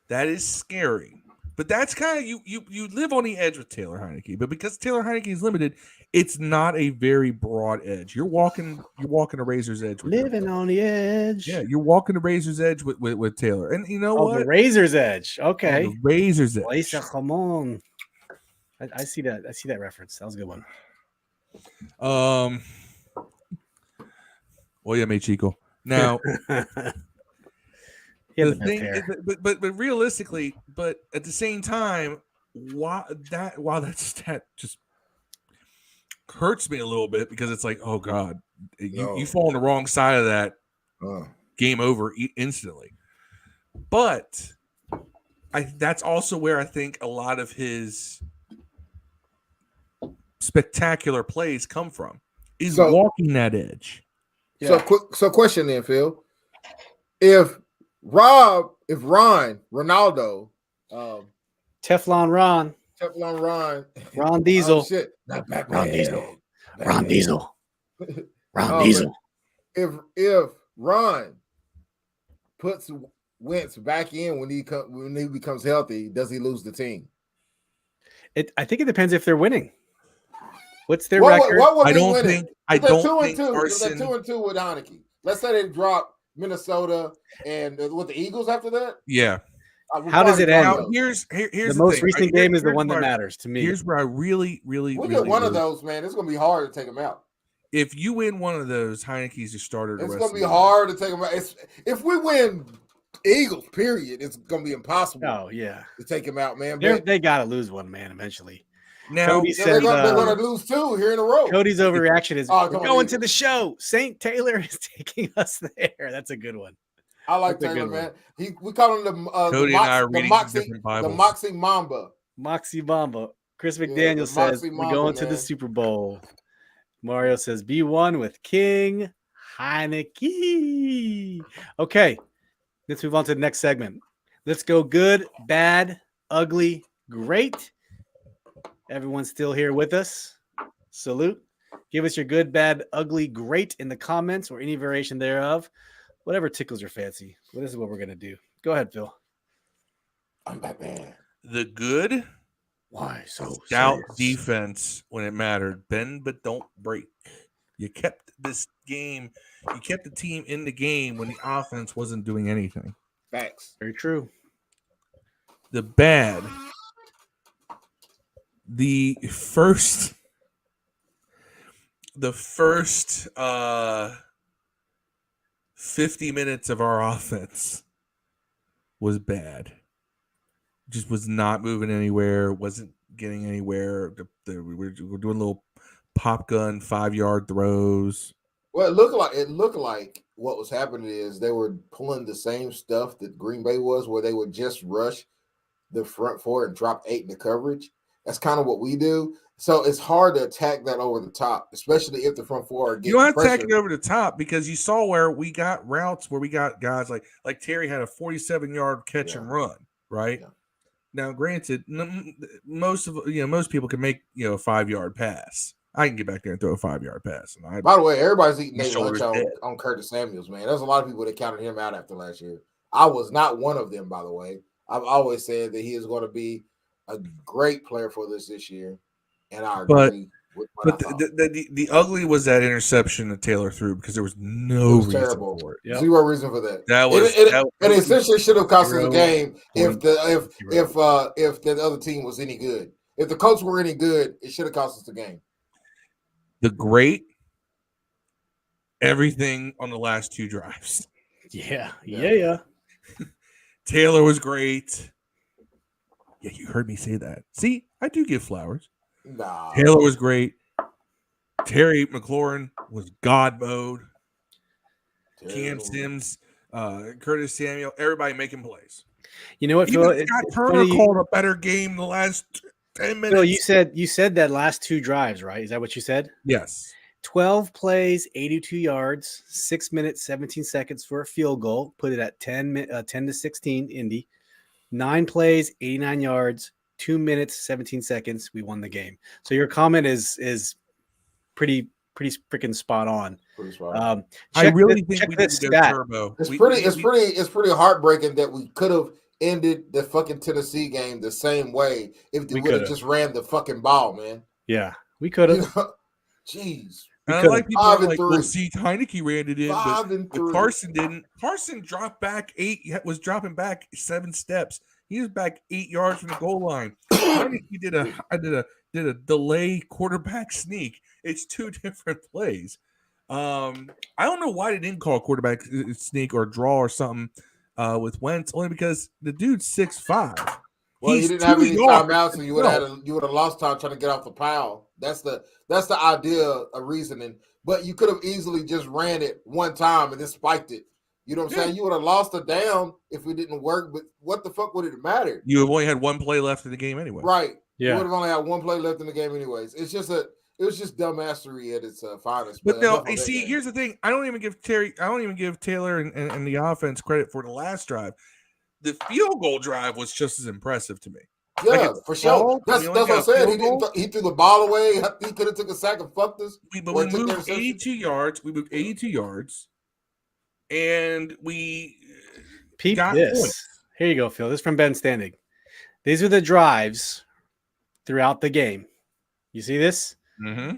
That is scary. But that's kind of you live on the edge with Taylor Heinicke. But because Taylor Heinicke is limited, it's not a very broad edge. You're walking a razor's edge. Living on the edge. Yeah, you're walking the razor's edge with Taylor. And you know what? The razor's edge. Okay. The razor's edge. Come on. I see that. I see that reference. That was a good one. Oye, Chico. Now, the thing is, but realistically, but at the same time, while that stat just hurts me a little bit because it's like, oh God, you fall on the wrong side of that, game over instantly. But that's also where I think a lot of his spectacular plays come from, is walking that edge. Yeah. So question then, Phil. If Ronaldo, Teflon Ron Diesel. Oh, shit. Not Batman. Ron Diesel. If Ron puts Wentz back in when he becomes healthy, does he lose the team? I think it depends if they're winning. What's their record? I don't think Carson. They're 2-2 with Heinicke. Let's say they drop Minnesota and with the Eagles after that. Yeah. How does it end? Now, here's the most recent game is the one that matters to me. Here's where I really get one of those, man. It's gonna be hard to take them out. If you win one of those, Heinicke's your starter. It's gonna be hard to take them out. If we win Eagles, period, it's gonna be impossible. Oh yeah, to take him out, man. They gotta lose one, man, eventually. Now they're gonna lose two here in a row. Cody's overreaction is we're going to the show. St. Taylor is taking us there. That's a good one. I like Taylor, man. We call him the Moxie Mamba. Moxie Mamba. Chris McDaniel says we're going to the Super Bowl. Mario says B1 with King Heinicke. Okay, let's move on to the next segment. Let's go good, bad, ugly, great. Everyone's still here with us. Salute. Give us your good, bad, ugly, great in the comments or any variation thereof. Whatever tickles your fancy. Well, this is what we're going to do. Go ahead, Phil. I'm Batman. The good. Why so stout defense when it mattered. Bend but don't break. You kept this game. You kept the team in the game when the offense wasn't doing anything. Facts. Very true. The bad. The first 50 minutes of our offense was bad. Just was not moving anywhere, wasn't getting anywhere. We were doing little pop gun 5-yard throws. Well, it looked like what was happening is they were pulling the same stuff that Green Bay was, where they would just rush the front four and drop 8 in the coverage. That's kind of what we do. So it's hard to attack that over the top, especially if the front four are getting. You don't have to attack it over the top because you saw where we got routes where we got guys like Terry had a 47-yard catch and run, right? Yeah. Now, granted, most people can make a 5-yard pass. I can get back there and throw a 5-yard pass. And By the way, everybody's eating My their lunch shoulder's dead. on Curtis Samuels, man. There's a lot of people that counted him out after last year. I was not one of them, by the way. I've always said that he is going to be a great player for this year, and I agree with what I thought. The ugly was that interception that Taylor threw because there was no reason terrible. for it. Yep. Zero reason for that. That was it essentially should have cost us the game if Zero. the other team was any good. If the Colts were any good, it should have cost us the game. The great everything on the last 2 drives. Yeah. Taylor was great. Yeah, you heard me say that. See, I do give flowers. Nah. Taylor was great. Terry McLaurin was God mode. Cam Sims, Curtis Samuel, everybody making plays. You know what, Even Phil? Scott Turner called a better game the last 10 minutes. Phil, you said that last 2 drives, right? Is that what you said? Yes. 12 plays, 82 yards, 6 minutes, 17 seconds for a field goal. Put it at 10-16, Indy. 9 plays, 89 yards, 2 minutes, 17 seconds. We won the game. So your comment is pretty freaking spot on. I really think we need to go turbo. It's pretty heartbreaking that we could have ended the fucking Tennessee game the same way if they would have just ran the fucking ball, man. Yeah, we could have. Jeez. And I like people are like, well, see, Heinicke ran it in, but Carson didn't. Carson dropped back 8, was dropping back 7 steps. He was back 8 yards from the goal line. Heinicke did a delay quarterback sneak. It's 2 different plays. I don't know why they didn't call quarterback sneak or draw or something with Wentz, only because the dude's 6'5". Well, he didn't have any timeouts, so you would have lost time trying to get off the pile. That's the idea of reasoning. But you could have easily just ran it one time and then spiked it. You know what I'm saying? You would have lost a down if it didn't work. But what the fuck would it matter? You have only had 1 play left in the game anyway. Right. Yeah. You would have only had 1 play left in the game anyways. It was just dumbassery at its finest. But no, see, here's the thing. I don't even give Taylor and the offense credit for the last drive. The field goal drive was just as impressive to me. Yeah, for sure. That's what I'm saying. He threw the ball away. He could have took a sack and fucked us. We moved 82 yards. And we got this. Points. Here you go, Phil. This is from Ben Standing. These are the drives throughout the game. You see this? Mm-hmm.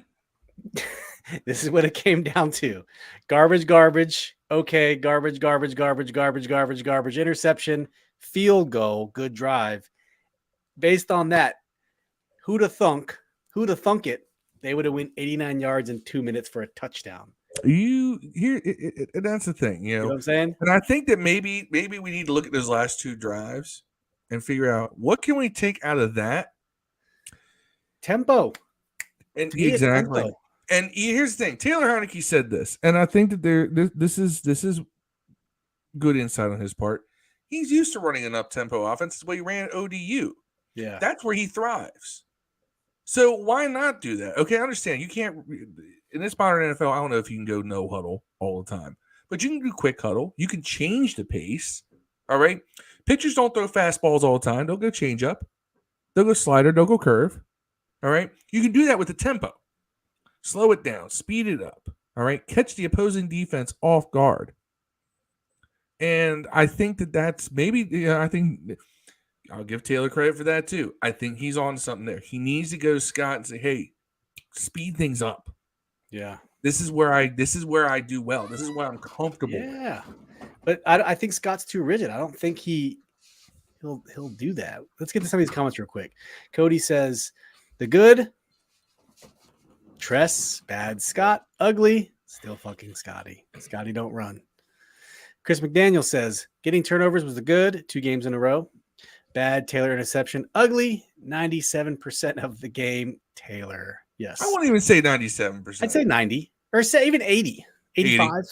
This is what it came down to. Garbage. Okay, garbage, interception, field goal, good drive. Based on that, who'd have thunk it, they would have went 89 yards in 2 minutes for a touchdown. And that's the thing, you know what I'm saying? And I think that maybe we need to look at those last 2 drives and figure out what can we take out of that tempo. And exactly. Tempo. And here's the thing: Taylor Heinicke said this, and I think that this is good insight on his part. He's used to running an up-tempo offense. That's why he ran at ODU. Yeah, that's where he thrives. So why not do that? Okay, I understand you can't in this modern NFL. I don't know if you can go no huddle all the time, but you can do quick huddle. You can change the pace. All right, pitchers don't throw fastballs all the time. They'll go change up. They'll go slider. They'll go curve. All right, you can do that with the tempo. Slow it down, speed it up. All right, catch the opposing defense off guard. And I think that's maybe. I think I'll give Taylor credit for that too. I think he's on something there. He needs to go to Scott and say, "Hey, speed things up." Yeah, this is where I do well. This is where I'm comfortable. Yeah, but I think Scott's too rigid. I don't think he'll do that. Let's get to some of these comments real quick. Cody says, "The good." Tress, bad. Scott, ugly. Still fucking Scotty. Scotty don't run. Chris McDaniel says, getting turnovers was the good. 2 games in a row. Bad. Taylor interception. Ugly. 97% of the game. Taylor. Yes. I won't even say 97%. I'd say 90. Or say even 80. 85. 80.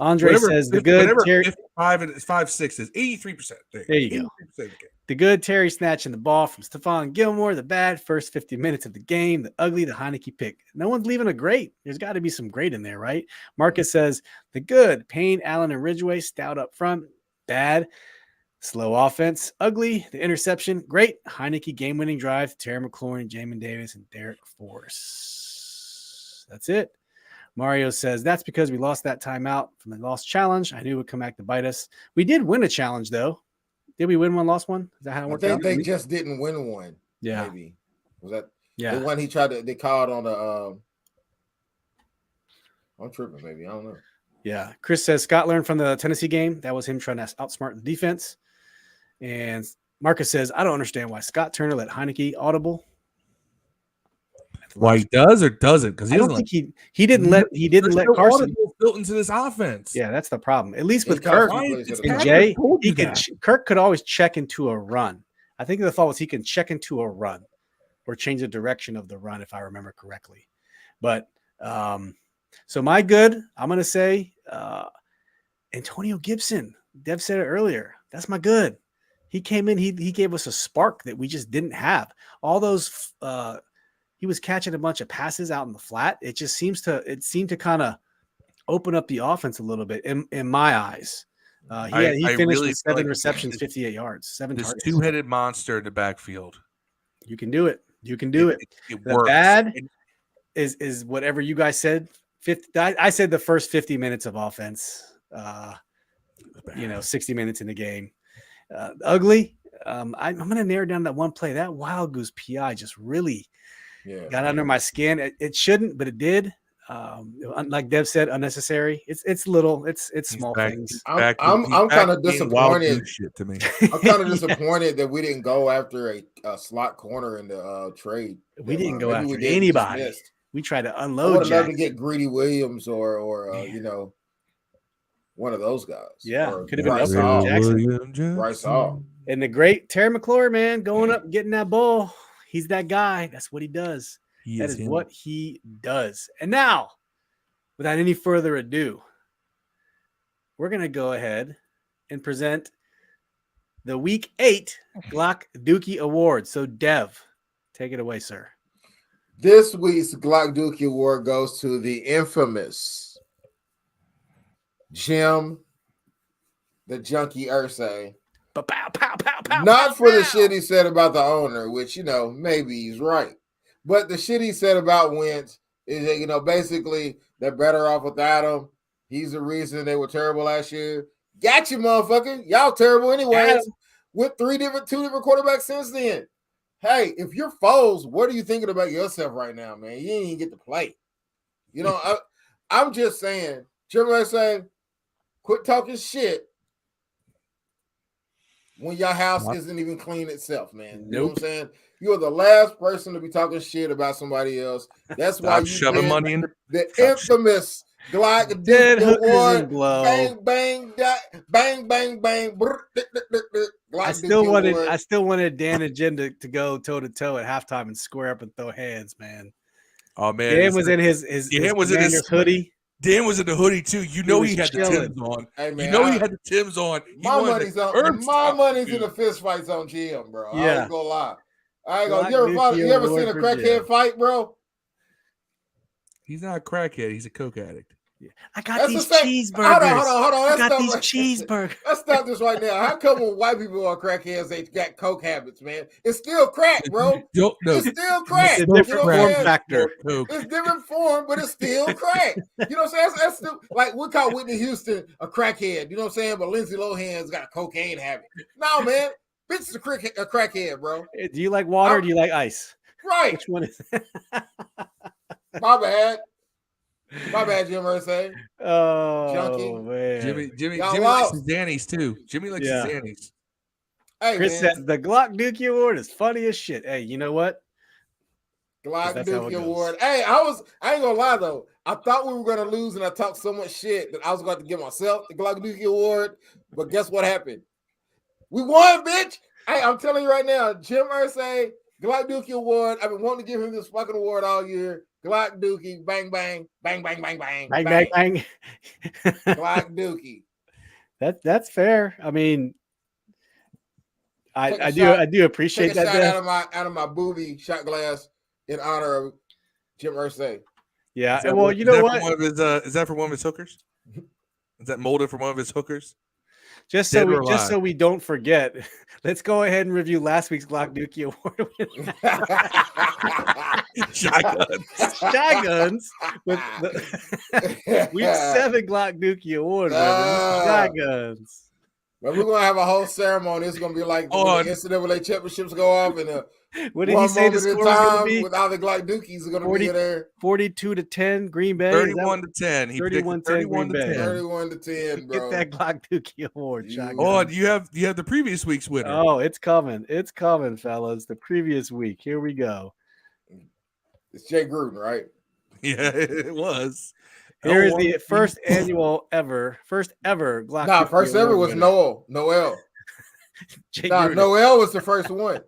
Andre says the good. Terry, 5 and 5-6 is 83%. There you go. The good, Terry snatching the ball from Stephon Gilmore. The bad, first 50 minutes of the game. The ugly, the Heinicke pick. No one's leaving a great. There's got to be some great in there, right? Marcus says the good, Payne, Allen, and Ridgeway stout up front. Bad, Slow offense, ugly. The interception, great. Heinicke game-winning drive. Terry McLaurin, Jamin Davis, and Derek Force. That's it. Mario says, that's because we lost that timeout from the lost challenge. I knew it would come back to bite us. We did win a challenge, though. Did we win one, lost one? Is that how it worked out? They just didn't win one. Yeah. Maybe. Was that the one he tried to, they called on the, I'm tripping, maybe. I don't know. Yeah. Chris says, Scott learned from the Tennessee game. That was him trying to outsmart the defense. And Marcus says, I don't understand why Scott Turner let Heinicke audible. Why he does or doesn't? Because he doesn't. He didn't let Carson built into this offense. Yeah, that's the problem. At least with Kirk and Jay, Kirk could always check into a run. I think the thought was he can check into a run or change the direction of the run, if I remember correctly. But so my good, I'm gonna say Antonio Gibson. Dev said it earlier. That's my good. He came in. He gave us a spark that we just didn't have. All those. He was catching a bunch of passes out in the flat. It just seemed to kind of open up the offense a little bit in my eyes. He finished with 7 receptions, 58 yards, 7 this targets. Two-headed monster in the backfield. You can do it. You can do it. It the works. Bad is whatever you guys said. I said the first 50 minutes of offense. 60 minutes in the game. Ugly. I'm going to narrow down that one play. That Wild Goose PI just really got under my skin. It shouldn't, but it did. Like Dev said, unnecessary. It's little. It's small things. I'm kind of disappointed. Shit to me. I'm kind of disappointed that we didn't go after a slot corner in the trade. We didn't go after anybody. We tried to unload. I would love to get Greedy Williams or one of those guys. Yeah, could have been Bryce Hall. And the great Terry McLaurin, man, going up getting that ball. He's that guy. That's what he does. That is what he does. And now, without any further ado, we're going to go ahead and present the Week 8 Glock Dookie Award. So, Dev, take it away, sir. This week's Glock Dookie Award goes to the infamous Jim, the Junkie Irsay. Not for the shit he said about the owner, which, maybe he's right. But the shit he said about Wentz is that, basically they're better off without him. He's the reason they were terrible last year. Got you, motherfucker. Y'all terrible anyways. With two different quarterbacks since then. Hey, if you're Foles, what are you thinking about yourself right now, man? You didn't even get to play. I'm just saying, Jim Irsay, quit talking shit when your house isn't even clean itself, man. You know what I'm saying? You are the last person to be talking shit about somebody else. That's why you shoving money in the infamous Glock Dookie Award. Bang, bang, bang, bang. I still wanted Dan and Jim to go toe to toe at halftime and square up and throw hands, man. Oh man, Dan was in his hoodie. Dan was in the hoodie too. He had the Timbs on. Hey, man, he had the Timbs on. My money's in the fist fights on Jim, bro. I ain't gonna lie. You ever seen a crackhead fight, bro? He's not a crackhead. He's a coke addict. Yeah. I got these cheeseburgers. Hold on. I got these cheeseburgers. Let's stop this right now. How come when white people are crackheads, they got coke habits, man? It's still crack, bro. It's still crack. It's a different form factor. It's different form, but it's still crack. You know what I'm saying? That's still like we call Whitney Houston a crackhead. You know what I'm saying? But Lindsay Lohan's got a cocaine habit. No, man. Bitch is a crackhead, bro. Do you like water or do you like ice? Right. Which one is it? My bad, Jim Irsay. Oh, Junkie. Man. Jimmy likes his Dannies too. Jimmy likes his Dannies. Hey, Chris says the Glock Dookie Award is funny as shit. Hey, you know what? Glock Dookie Award. Hey, I ain't gonna lie though. I thought we were gonna lose, and I talked so much shit that I was going to give myself the Glock Dookie Award. But guess what happened? We won, bitch. Hey, I'm telling you right now, Jim Irsay, Glock Dookie Award. I've been wanting to give him this fucking award all year. Glock Dookie, bang, bang, bang, bang, bang, bang, bang, bang, bang. Glock Dookie. That's fair. I mean, I do appreciate that. Out of my booby shot glass in honor of Jim Irsay. Yeah. Well, you know what? Is that for one of his hookers? Is that molded from one of his hookers? Just Dead so or we don't forget, let's go ahead and review last week's Glock Dookie Award winner. Shotguns with the week 7 Glock Dookie Award winner. Shotguns. But we're gonna have a whole ceremony. It's gonna be like the incident when they championships go off, and what did he say the score was gonna be? With all the Glock Dookies are gonna be there. 42-10, Green Bay. 31-10. He 31-10, Green Bay. 31-10, bro. Get that Glock Dookie Award. Oh, you have the previous week's winner. Oh, it's coming. It's coming, fellas. The previous week. Here we go. It's Jay Gruden, right? Yeah, it was. Here is the first ever Glock. Nah, first ever was Noel. Noel was the first one.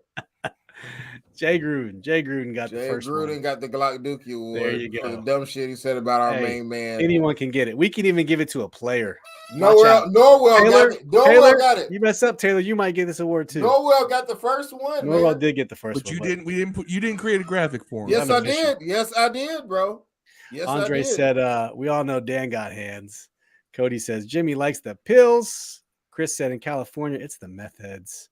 Jay Gruden got the first one. Jay Gruden got the Glock Dookie Award. There you go. For the dumb shit he said about our main man. Anyone can get it. We can even give it to a player. Noel got it. You mess up, Taylor. You might get this award too. Noel got the first one. Noel did get the first one. But you didn't create a graphic for him. Yes, I did. Yes, I did, bro. Yes, Andre said, we all know Dan got hands. Cody says, Jimmy likes the pills. Chris said, in California, it's the meth heads.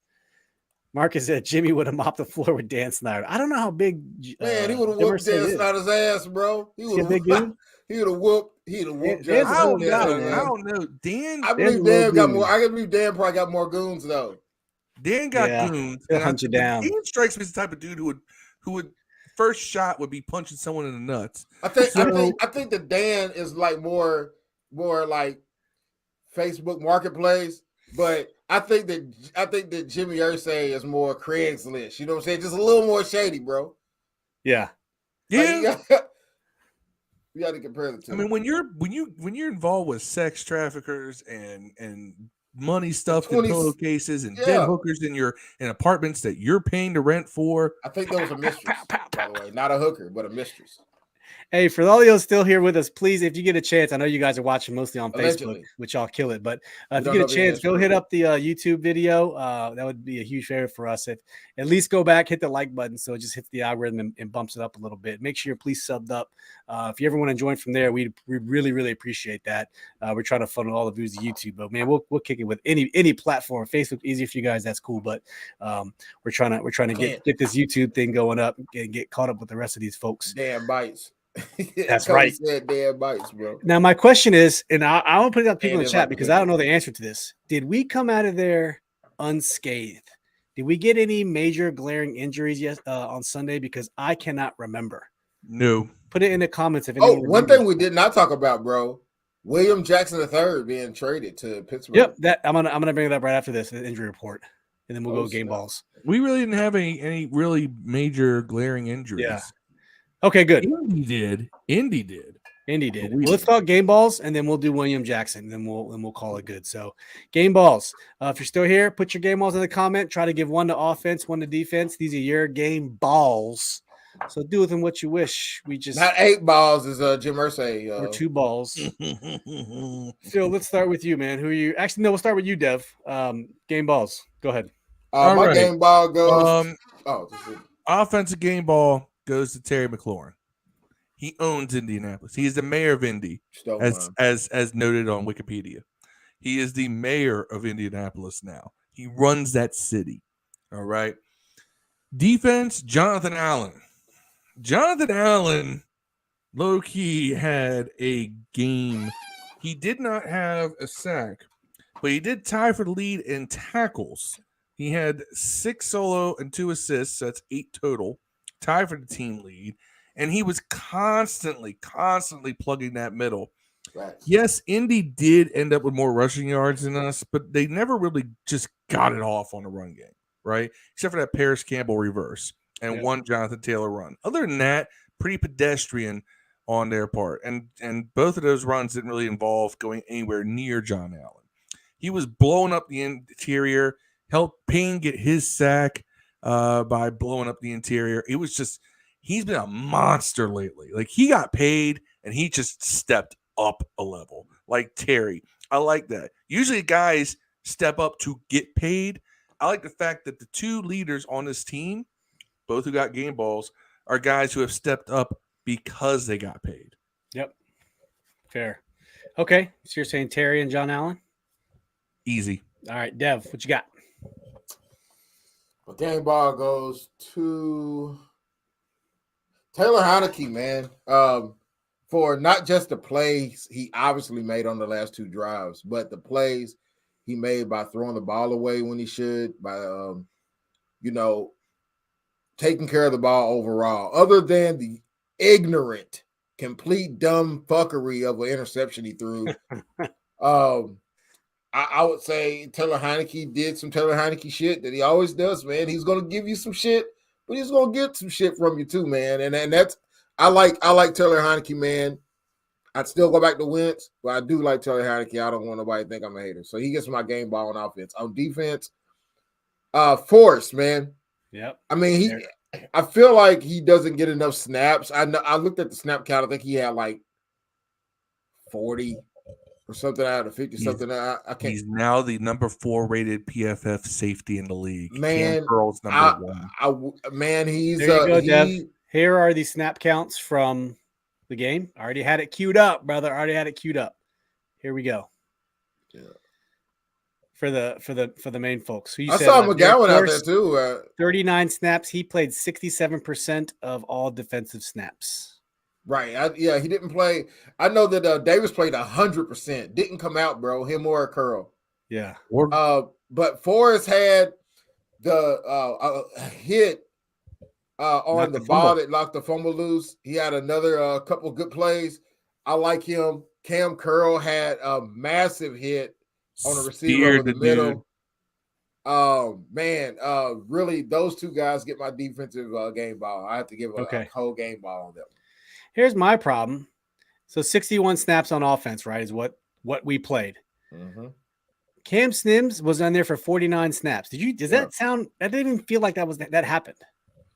Marcus said, Jimmy would have mopped the floor with Dan Snyder. I don't know how big. Man, he would have whooped Dan Snyder's ass, bro. He would have whooped. He'd have whooped. I don't know. Dan. I believe Dan got more. I believe Dan probably got more goons though. Dan got goons. He'll hunt you down. Dan strikes me as the type of dude who would first shot would be punching someone in the nuts. I think that Dan is like more like Facebook Marketplace, but I think that Jimmy Irsay is more Craigslist. You know what I'm saying? Just a little more shady, bro. Yeah. Yeah. We got to compare the two. I mean, when you're involved with sex traffickers and money stuff in pillowcases and dead hookers in apartments that you're paying to rent for. I think that was a mistress, by the way. Not a hooker, but a mistress. Hey, for all of you still here with us, please, if you get a chance, I know you guys are watching mostly on Facebook, which y'all kill it. But if you get a chance, go hit up the YouTube video. That would be a huge favor for us. If at least go back, hit the like button, so it just hits the algorithm and bumps it up a little bit. Make sure you're please subbed up. If you ever want to join from there, we really, really appreciate that. We're trying to funnel all the views to YouTube, but man, we'll kick it with any platform. Facebook easy for you guys, that's cool. But we're trying to get this YouTube thing going up and get caught up with the rest of these folks. Damn bites. That's right. Said damn bites, bro. Now my question is, and I want to put it up people in the chat because I don't know the answer to this. Did we come out of there unscathed? Did we get any major glaring injuries on Sunday? Because I cannot remember. No. Put it in the comments if anyone one thing we did not talk about, bro. William Jackson III being traded to Pittsburgh. Yep, that I'm gonna bring it up right after this injury report, and then we'll go game balls. We really didn't have any really major glaring injuries. Yeah. Okay, good. Indy did. Well, let's talk game balls, and then we'll do William Jackson. Then we'll call it good. So, game balls. If you're still here, put your game balls in the comment. Try to give one to offense, one to defense. These are your game balls. So do with them what you wish. We just not 8 balls, is Jim Irsay. Or 2 balls. So let's start with you, man. Who are you? Actually, no, we'll start with you, Dev. Game balls. Go ahead. My game ball goes. Offensive game ball goes to Terry McLaurin. He owns Indianapolis. He is the mayor of Indy, as noted on Wikipedia. He is the mayor of Indianapolis now. He runs that city. All right. Defense, Jonathan Allen. Jonathan Allen, low-key, had a game. He did not have a sack, but he did tie for the lead in tackles. He had 6 solo and 2 assists. So that's 8 total. Tie for the team lead. And he was constantly plugging that middle. Right. Yes, Indy did end up with more rushing yards than us, but they never really just got it off on the run game, right? Except for that Paris Campbell reverse and one Jonathan Taylor run. Other than that, pretty pedestrian on their part. And both of those runs didn't really involve going anywhere near John Allen. He was blowing up the interior, helped Payne get his sack by blowing up the interior. It was just, he's been a monster lately. Like, he got paid and he just stepped up a level. Like Terry. I like that. Usually guys step up to get paid. I like the fact that the 2 leaders on this team, both who got game balls, are guys who have stepped up because they got paid. Yep. Fair. Okay. So you're saying Terry and John Allen? Easy. All right, Dev, what you got? The game ball goes to Taylor Heinicke, man. For not just the plays he obviously made on the last 2 drives, but the plays he made by throwing the ball away when he should, by taking care of the ball overall, other than the ignorant, complete dumb fuckery of an interception he threw. I would say Taylor Heinicke did some Taylor Heinicke shit that he always does, man. He's gonna give you some shit, but he's gonna get some shit from you too, man. And that's I like Taylor Heinicke, man. I'd still go back to Wentz, but I do like Taylor Heinicke. I don't want nobody to think I'm a hater. So he gets my game ball on offense. On defense, Forrest, man. Yep. I mean, I feel like he doesn't get enough snaps. I looked at the snap count. I think he had like 40 or something out of 50 something. I can't. He's now the number 4 rated PFF safety in the league. Man, Cam Curl's number 1. Man, he's there you go, Dev. Here are the snap counts from the game. I already had it queued up, brother. I already had it queued up. Here we go. Yeah. For the main folks. I saw McGowan out there too. 39 snaps. He played 67% of all defensive snaps. Right. He didn't play. I know that Davis played 100%. Didn't come out, bro. Him or Curl. Yeah. But Forrest had the hit on the ball that knocked the fumble loose. He had another couple good plays. I like him. Cam Curl had a massive hit on the receiver over the middle. Really, those 2 guys get my defensive game ball. I have to give a whole game ball on them. Here's my problem. So 61 snaps on offense, right, is what we played. Mm-hmm. Cam Snims was on there for 49 snaps. Does that sound? That didn't even feel like that happened.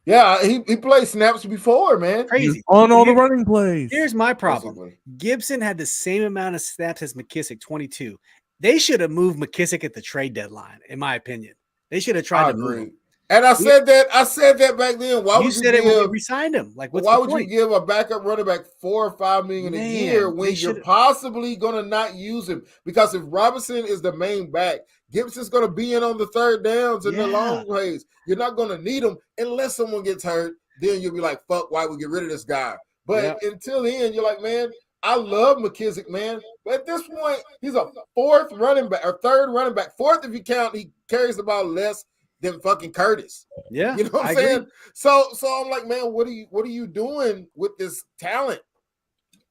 Yeah, he played snaps before, man. Crazy. On all the running plays. Here's my problem. Basically. Gibson had the same amount of snaps as McKissick, 22. They should have moved McKissick at the trade deadline, in my opinion. They should have tried to move him. And I said that back then. Why would you said it when we re-signed him? Like, why would you give a backup running back $4 or $5 million a year when you're possibly gonna not use him? Because if Robinson is the main back, Gibson's gonna be in on the third downs and the long plays. You're not gonna need him unless someone gets hurt. Then you'll be like, "Fuck, why we get rid of this guy?" But until then, you're like, "Man, I love McKissick, man." But at this point, he's a 4th running back or 3rd running back. 4th if you count. He carries the ball less than fucking Curtis. Yeah, you know what I'm saying? So I'm like, man, what are you doing with this talent?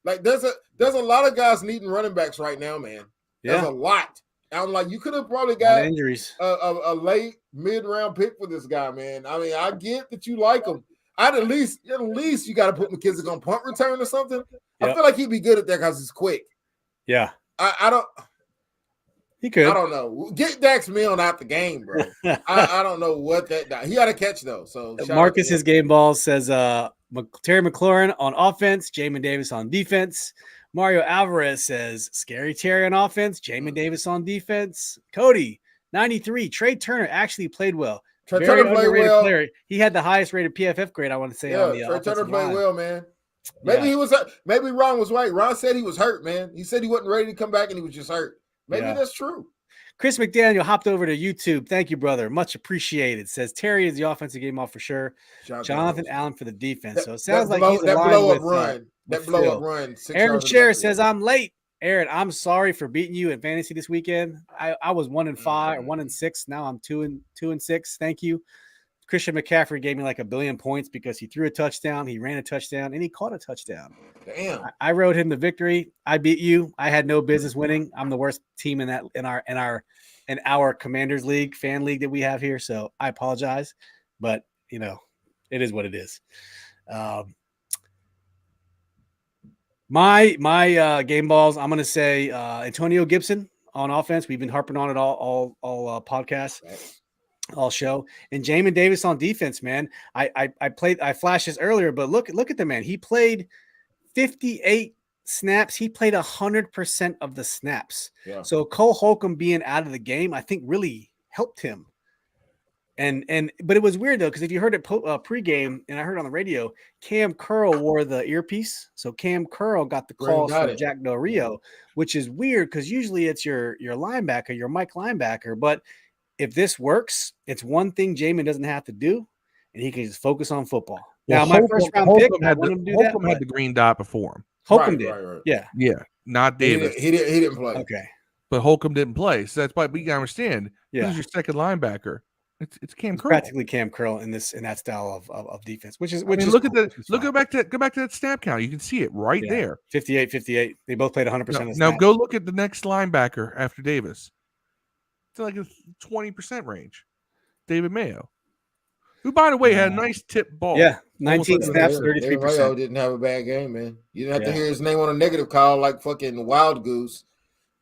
Like, there's a lot of guys needing running backs right now, man. There's a lot. I'm like, you could have probably got injuries, a late mid-round pick for this guy, man. I mean, I get that you like him. At least you got to put McKissick on punt return or something. Yep. I feel like he'd be good at that because he's quick. Yeah, I don't. He could. I don't know. Get Dax Milne out the game, bro. I don't know what that. He had a catch though. So Marcus, his game ball says Terry McLaurin on offense, Jamin Davis on defense. Mario Alvarez says Scary Terry on offense, Jamin Davis on defense. Cody 93. Trey Turner actually played well. Trey Turner played well. Player. He had the highest rated PFF grade, I want to say. Yeah, on the Trey Turner played well, man. Maybe he was. Maybe Ron was right. Ron said he was hurt, man. He said he wasn't ready to come back, and he was just hurt. Maybe that's true. Chris McDaniel hopped over to YouTube. Thank you, brother. Much appreciated. Says Terry is the offensive game off for sure. Jonathan Allen for the defense. So it sounds like he's aligned with that blow up run. Aaron Scher says I'm late. Aaron, I'm sorry for beating you in fantasy this weekend. I was 1-5 or 1-6. Now I'm 2-6. Thank you. Christian McCaffrey gave me like 1 billion points because he threw a touchdown, he ran a touchdown, and he caught a touchdown. Damn. I rode him to victory. I beat you. I had no business winning. I'm the worst team in our Commanders League, fan league that we have here. So I apologize, but it is what it is. My game balls, I'm going to say Antonio Gibson on offense. We've been harping on it all podcasts. Right. All show, and Jamin Davis on defense, man. I flashed this earlier, but look at the man. He played 58 snaps. He played 100% of the snaps. Yeah. So Cole Holcomb being out of the game, I think really helped him. But it was weird though, because if you heard it pregame, and I heard on the radio, Cam Curl wore the earpiece, so Cam Curl got the calls from Jack Del Rio, which is weird because usually it's your linebacker, your Mike linebacker. But if this works, it's one thing Jamin doesn't have to do, and he can just focus on football. Well, now, my first round pick, I want him to do that. Holcomb had the green dot before him. Holcomb did, yeah, not Davis. He didn't play. Okay, but Holcomb didn't play, so that's why we can understand. Yeah. Who's your second linebacker? It's Cam Curl. Practically Cam Curl in that style of defense, which is look at go back to that snap count. You can see it right there. 58. They both played 100% of the Now snaps. go look at the next linebacker after Davis. It's like a 20% range. David Mayo, who by the way had a nice tip ball. Yeah, 19 snaps, 33%. David Mayo didn't have a bad game, man. You didn't have to hear his name on a negative call like fucking Wild Goose,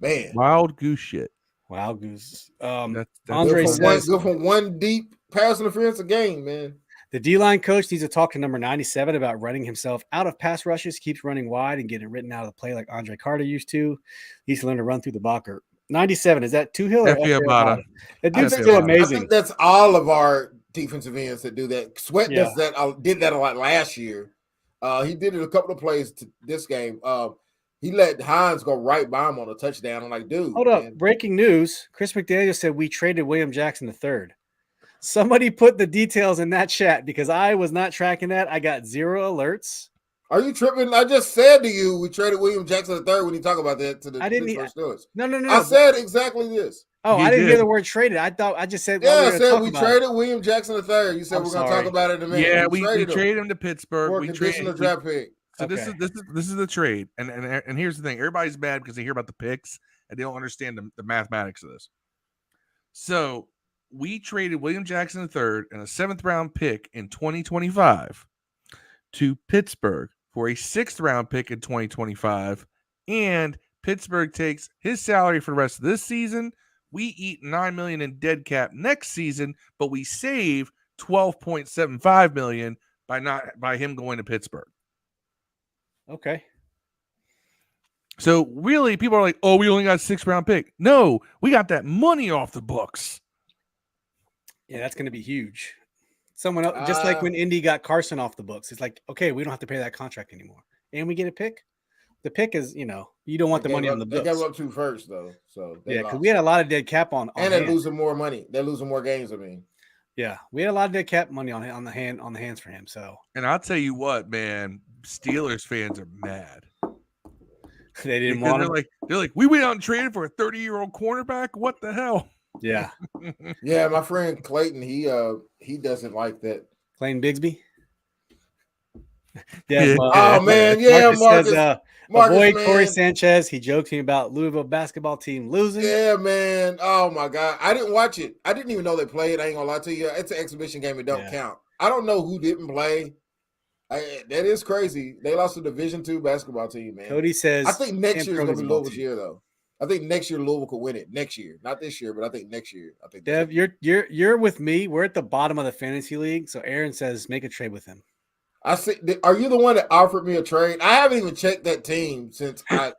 man. Wild goose shit. Wild goose. That's Andre says, go from one deep pass interference a game, man. The D-line coach needs to talk to number 97 about running himself out of pass rushes, keeps running wide and getting written out of the play like Andre Carter used to. He needs to learn to run through the blocker. 97, is that Tuhill or Abada? That dude's still amazing. I think that's all of our defensive ends that do that. Sweat does that. Did that a lot last year. He did it a couple of plays to this game. He let Hines go right by him on a touchdown. I'm like, dude. Hold up. Breaking news. Chris McDaniel said we traded William Jackson III. Somebody put the details in that chat because I was not tracking that. I got 0 alerts. Are you tripping? I just said to you we traded William Jackson III when you talk about that to the Pittsburgh Steelers. No. I said exactly this. Oh, I didn't hear the word traded. I just said I said we traded William Jackson III. You said we're going to talk about it in a minute. Yeah, we traded him to Pittsburgh. We traded a draft pick. So this is the trade, and here's the thing: everybody's mad because they hear about the picks and they don't understand the mathematics of this. So we traded William Jackson III and a 7th round pick in 2025 to Pittsburgh for a 6th round pick in 2025, and Pittsburgh takes his salary for the rest of this season. We eat $9 million in dead cap next season, but we save $12.75 million by him going to Pittsburgh. Okay. So really, people are like, "Oh, we only got a 6th round pick." No, we got that money off the books. Yeah, that's going to be huge. Someone else, just like when Indy got Carson off the books, it's like, okay, we don't have to pay that contract anymore, and we get a pick. The pick is, you don't want the money on the books. They got up to first though, so because we had a lot of dead cap on and they're losing more money. They're losing more games. I mean, yeah, we had a lot of dead cap money on the hands for him. So, and I'll tell you what, man. Steelers fans are mad. They didn't want him. They're like, we went out and traded for a 30-year-old cornerback. What the hell? Yeah. Yeah, my friend Clayton, he doesn't like that. Clayton Bigsby. Oh man, yeah, Marcus. Avoid Corey Sanchez. He joked me about Louisville basketball team losing. Yeah, man. Oh my God, I didn't watch it. I didn't even know they played. I ain't gonna lie to you. It's an exhibition game. It don't count. I don't know who didn't play. That is crazy. They lost a Division II basketball team, man. Cody says, I think next year is going to be Louisville's year, though. I think next year Louisville could win it. Next year, not this year, but I think next year. I think. Dev, you're with me. We're at the bottom of the fantasy league. So Aaron says, make a trade with him. I see. Are you the one that offered me a trade? I haven't even checked that team since I.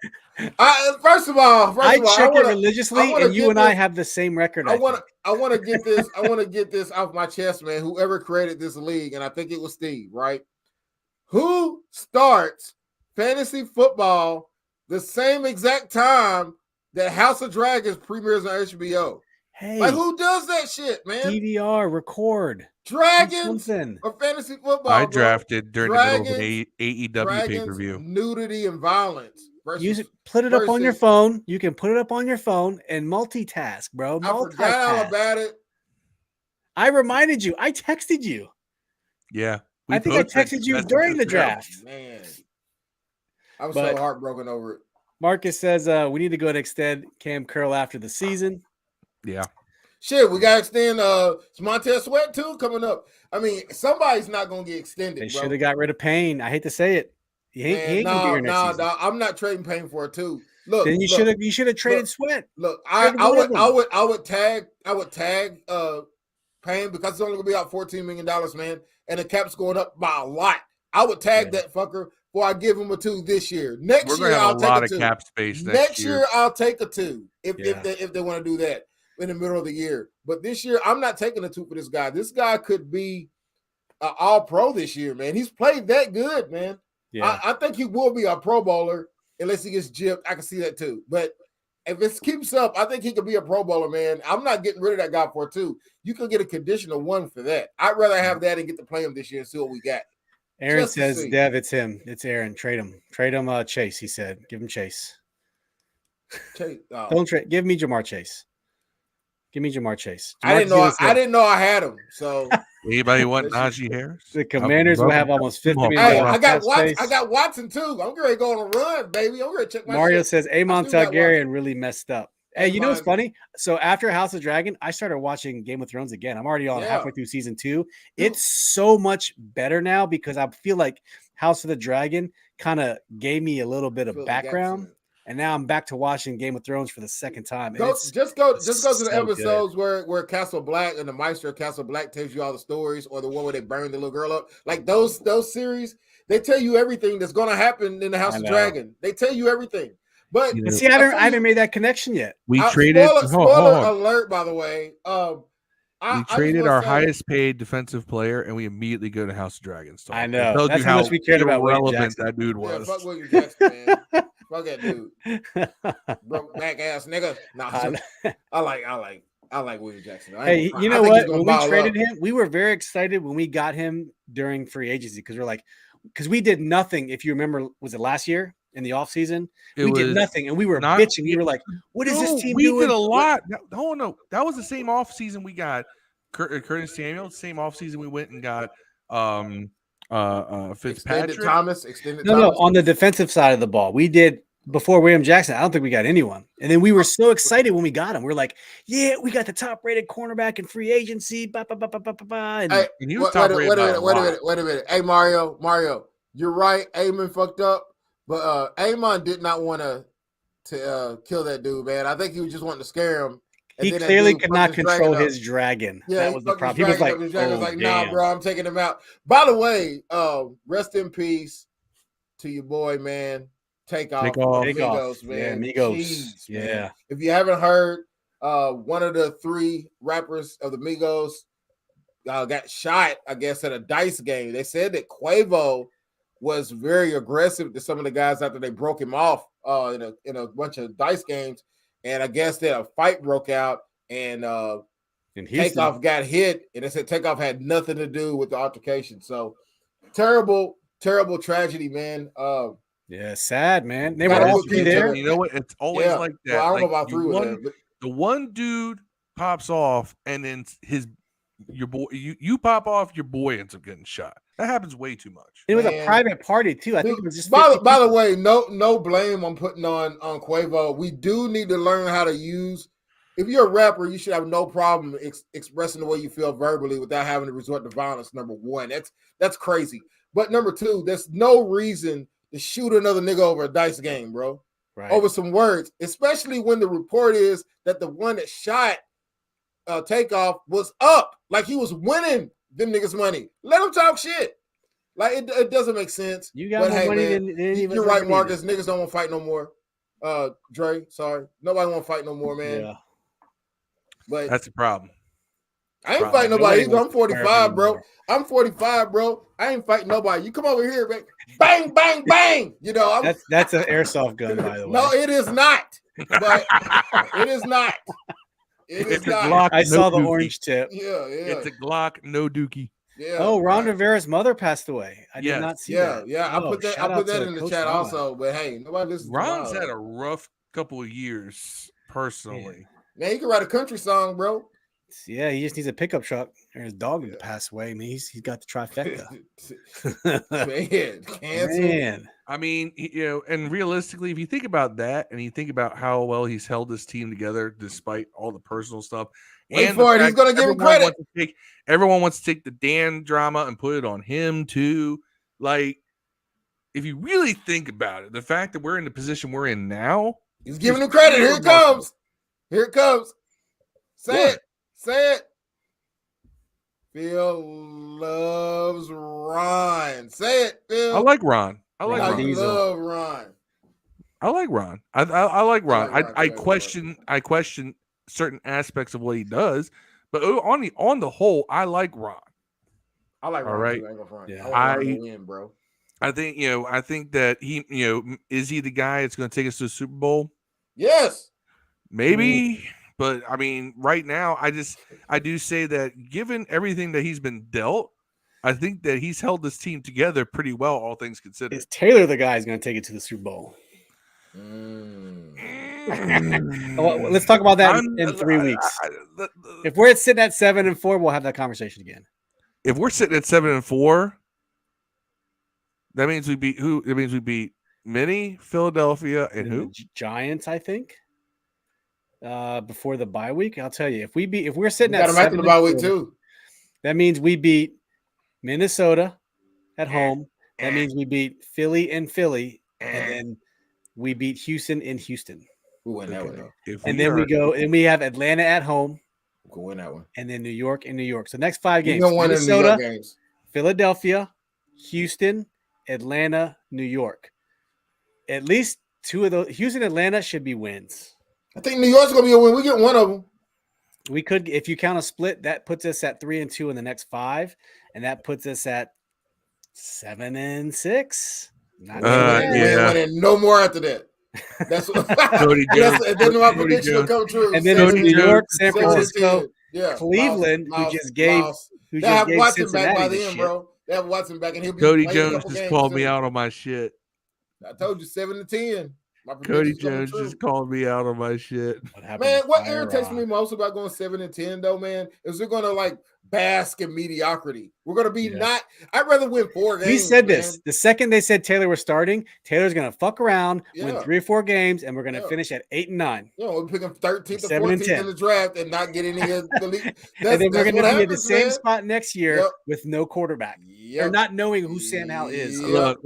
First of all, I check it religiously, and you and I have the same record. I want to get this. I want to get this off my chest, man. Whoever created this league, and I think it was Steve, right? Who starts fantasy football the same exact time that House of Dragons premieres on HBO? Hey, like who does that shit, man? DVR, record. Dragons or fantasy football. I drafted during the middle of an AEW pay-per-view. Nudity and violence. Put it up on your phone. You can put it up on your phone and multitask, bro. I forgot all about it. I reminded you. I texted you. Yeah. I think I texted you during the draft. Man, I was so heartbroken over it. Marcus says we need to go and extend Cam Curl after the season. Yeah. Shit, we got to extend Montez Sweat too coming up. I mean, somebody's not going to get extended. They should have got rid of Payne. I hate to say it. He ain't going to be here next season. I'm not trading Payne for it too. Look, then you should have traded Sweat. Look, I would tag Payne because it's only going to be out $14 million, man. And the cap's going up by a lot. I would tag that fucker before I give him a 2 this year. Next year, I'll take a 2. Cap space next year, I'll take a 2 if they want to do that. in the middle of the year. But this year, I'm not taking a 2 for this guy. This guy could be an all-pro this year, man. He's played that good, man. Yeah. I think he will be a Pro Bowler unless he gets gypped. I can see that too. But if it keeps up, I think he could be a Pro Bowler, man. I'm not getting rid of that guy for 2. You could get a conditional 1 for that. I'd rather have that and get to play him this year and see what we got. Aaron says, Dev, it's him. It's Aaron. Trade him. Trade him Chase, he said. Give him Chase. Chase. Don't trade. Give me Jamar Chase. Give me Jamar Chase. I didn't know I had him. So anybody want Najee Harris? The Commanders will have almost 50 million. Hey, I got Watson too. I'm going to go on a run, baby. I'm going to check my Mario shit. says Amon Targaryen really messed up. Hey, you know what's Amon. funny? So after House of Dragon, I started watching Game of Thrones again. I'm already on halfway through season 2. It's so much better now because I feel like House of the Dragon kind of gave me a little bit of background. And now I'm back to watching Game of Thrones for the second time. Just go to the episodes where Castle Black and the Maestro of Castle Black tells you all the stories, or the one where they burn the little girl up. Like those series, they tell you everything that's going to happen in the House of Dragon. They tell you everything. But see, I haven't made that connection yet. We traded. Spoiler alert, by the way. We traded our highest paid defensive player, and we immediately go to House of Dragons. So I know. That's how much we cared about William Jackson. That dude was. Yeah, fuck William Jackson, man. Fuck that dude. Broke back ass nigga. Nah, I like William Jackson. Hey, you know what? When we traded him, we were very excited when we got him during free agency because we did nothing. If you remember, was it last year in the offseason? We did nothing, and we were bitching. We were like, "What is this team doing?" We did a lot. No, that was the same offseason we got Curtis Samuel. Same offseason we went and got Fitzpatrick. Extended Thomas. No, on the defensive side of the ball, we did before William Jackson. I don't think we got anyone, and then we were so excited when we got him. We're like, "Yeah, we got the top-rated cornerback in free agency." And he was top-rated. Wait a minute. Hey, Mario, you're right. Amon fucked up, but Amon did not want to kill that dude, man. I think he was just wanting to scare him. He clearly could not control his dragon. Yeah, that was the problem. He was like, "Nah, bro, I'm taking him out." By the way, rest in peace to your boy, man. Take off, Migos, man. Yeah, Migos. Jeez, yeah. Man. If you haven't heard, one of the 3 rappers of the Migos got shot, I guess, at a dice game. They said that Quavo was very aggressive to some of the guys after they broke him off in a bunch of dice games. And I guess that a fight broke out, and Takeoff got hit, and they said Takeoff had nothing to do with the altercation. So terrible tragedy, man. Yeah, sad, man. They were all there. You know what? It's always like that. Well, I don't know about 3 with that. The one dude pops off, and then your boy, you pop off, your boy ends up getting shot. That happens way too much. It was a private party too. I think it was just. By the way, no blame I'm putting on Quavo. We do need to learn how to use. If you're a rapper, you should have no problem expressing the way you feel verbally without having to resort to violence. Number 1, that's crazy. But number 2, there's no reason to shoot another nigga over a dice game, bro. Right. Over some words, especially when the report is that the one that shot Takeoff was up, like he was winning them niggas money. Let them talk shit. Like it doesn't make sense. You got more money than you're right, Marcus. Niggas don't want to fight no more. Dre, sorry, nobody want to fight no more, man. Yeah, but that's the problem. I ain't fighting nobody either. I'm 45, bro. I'm 45, bro. I ain't fighting nobody. You come over here, man. Bang, bang, bang. You know, that's an airsoft gun, by the way. No, it is not. But it is not. It is not. Glock, I saw the orange tip. Yeah. It's a Glock, no dookie. Yeah. Oh, Ron Rivera's mother passed away. I did not see that. Yeah. I put that in the chat also. But hey, nobody listens. Ron's had a rough couple of years personally. Man, he can write a country song, bro. Yeah, he just needs a pickup truck. And his dog passed away. I mean, he's got the trifecta. Man. I mean, and realistically, if you think about that and you think about how well he's held this team together despite all the personal stuff, he's going to give him credit. Everyone wants to take the Dan drama and put it on him too. Like, if you really think about it, the fact that we're in the position we're in now, he's giving him credit. Here it comes. Here it comes. Say it. Phil loves Ron. Say it, Phil. I like Ron. I love Ron. I like Ron. I like Ron. I question certain aspects of what he does. But on the whole, I like Ron. I like Ron. All right. Too, I ain't gonna front. Yeah. I want Ron to win, bro. I think that he, is he the guy that's going to take us to the Super Bowl? Yes. Maybe. But I mean, right now, I do say that given everything that he's been dealt, I think that he's held this team together pretty well, all things considered. Is Taylor the guy who's going to take it to the Super Bowl? Well, let's talk about that in 3 weeks. If we're sitting at 7-4, we'll have that conversation again. If we're sitting at 7-4, that means we beat who? It means we beat Minnie, Philadelphia, and who? The Giants, I think. Before the bye week, I'll tell you. If we're sitting at 7 after the bye week too, that means we beat Minnesota at home. That means we beat Philly in Philly, and then we beat Houston in Houston. We win that one, though. And then we have Atlanta at home. We'll win that one. And then New York in New York. So next 5 games. Minnesota, games. Philadelphia, Houston, Atlanta, New York. At least 2 of those. Houston, Atlanta should be wins. I think New York's going to be a win. We get one of them. We could, if you count a split, that puts us at 3-2 in the next 5. And that puts us at 7-6. We ain't winning no more after that. That's what. Then my prediction will come true. And then New York, San Francisco, Cleveland, who just gave Watson Cincinnati back by then, bro. They have Watson back, and he'll be. Cody Jones just called me out on my shit. I told you 7-10. Cody Jones just called me out on my shit. Man, what irritates me most about going 7-10 though, man, is we're gonna like bask in mediocrity. We're gonna be not. I'd rather win 4 games. We said this the second they said Taylor was starting. Taylor's gonna fuck around, win 3 or 4 games, and we're gonna finish at 8-9. We're picking 13th or 14th in the draft and not getting any of the league. And then we're gonna be in the same spot next year with no quarterback. Or not knowing who Sam Howell is. Look,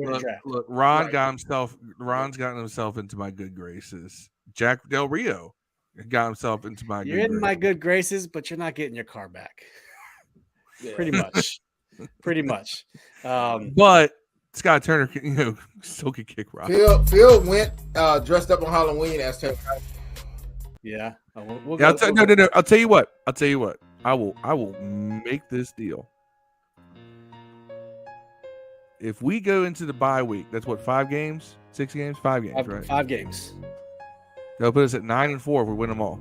Ron's gotten himself into my good graces. Jack Del Rio got himself into my You're in my good graces, but you're not getting your car back. Pretty much. But Scott Turner, still could kick rock. Phil went dressed up on Halloween as Taylor. Yeah. I'll tell you what. I will make this deal. If we go into the bye week, that's what, 5 games, 6 games, 5 games, right? 5 games. They'll put us at 9-4 if we win them all.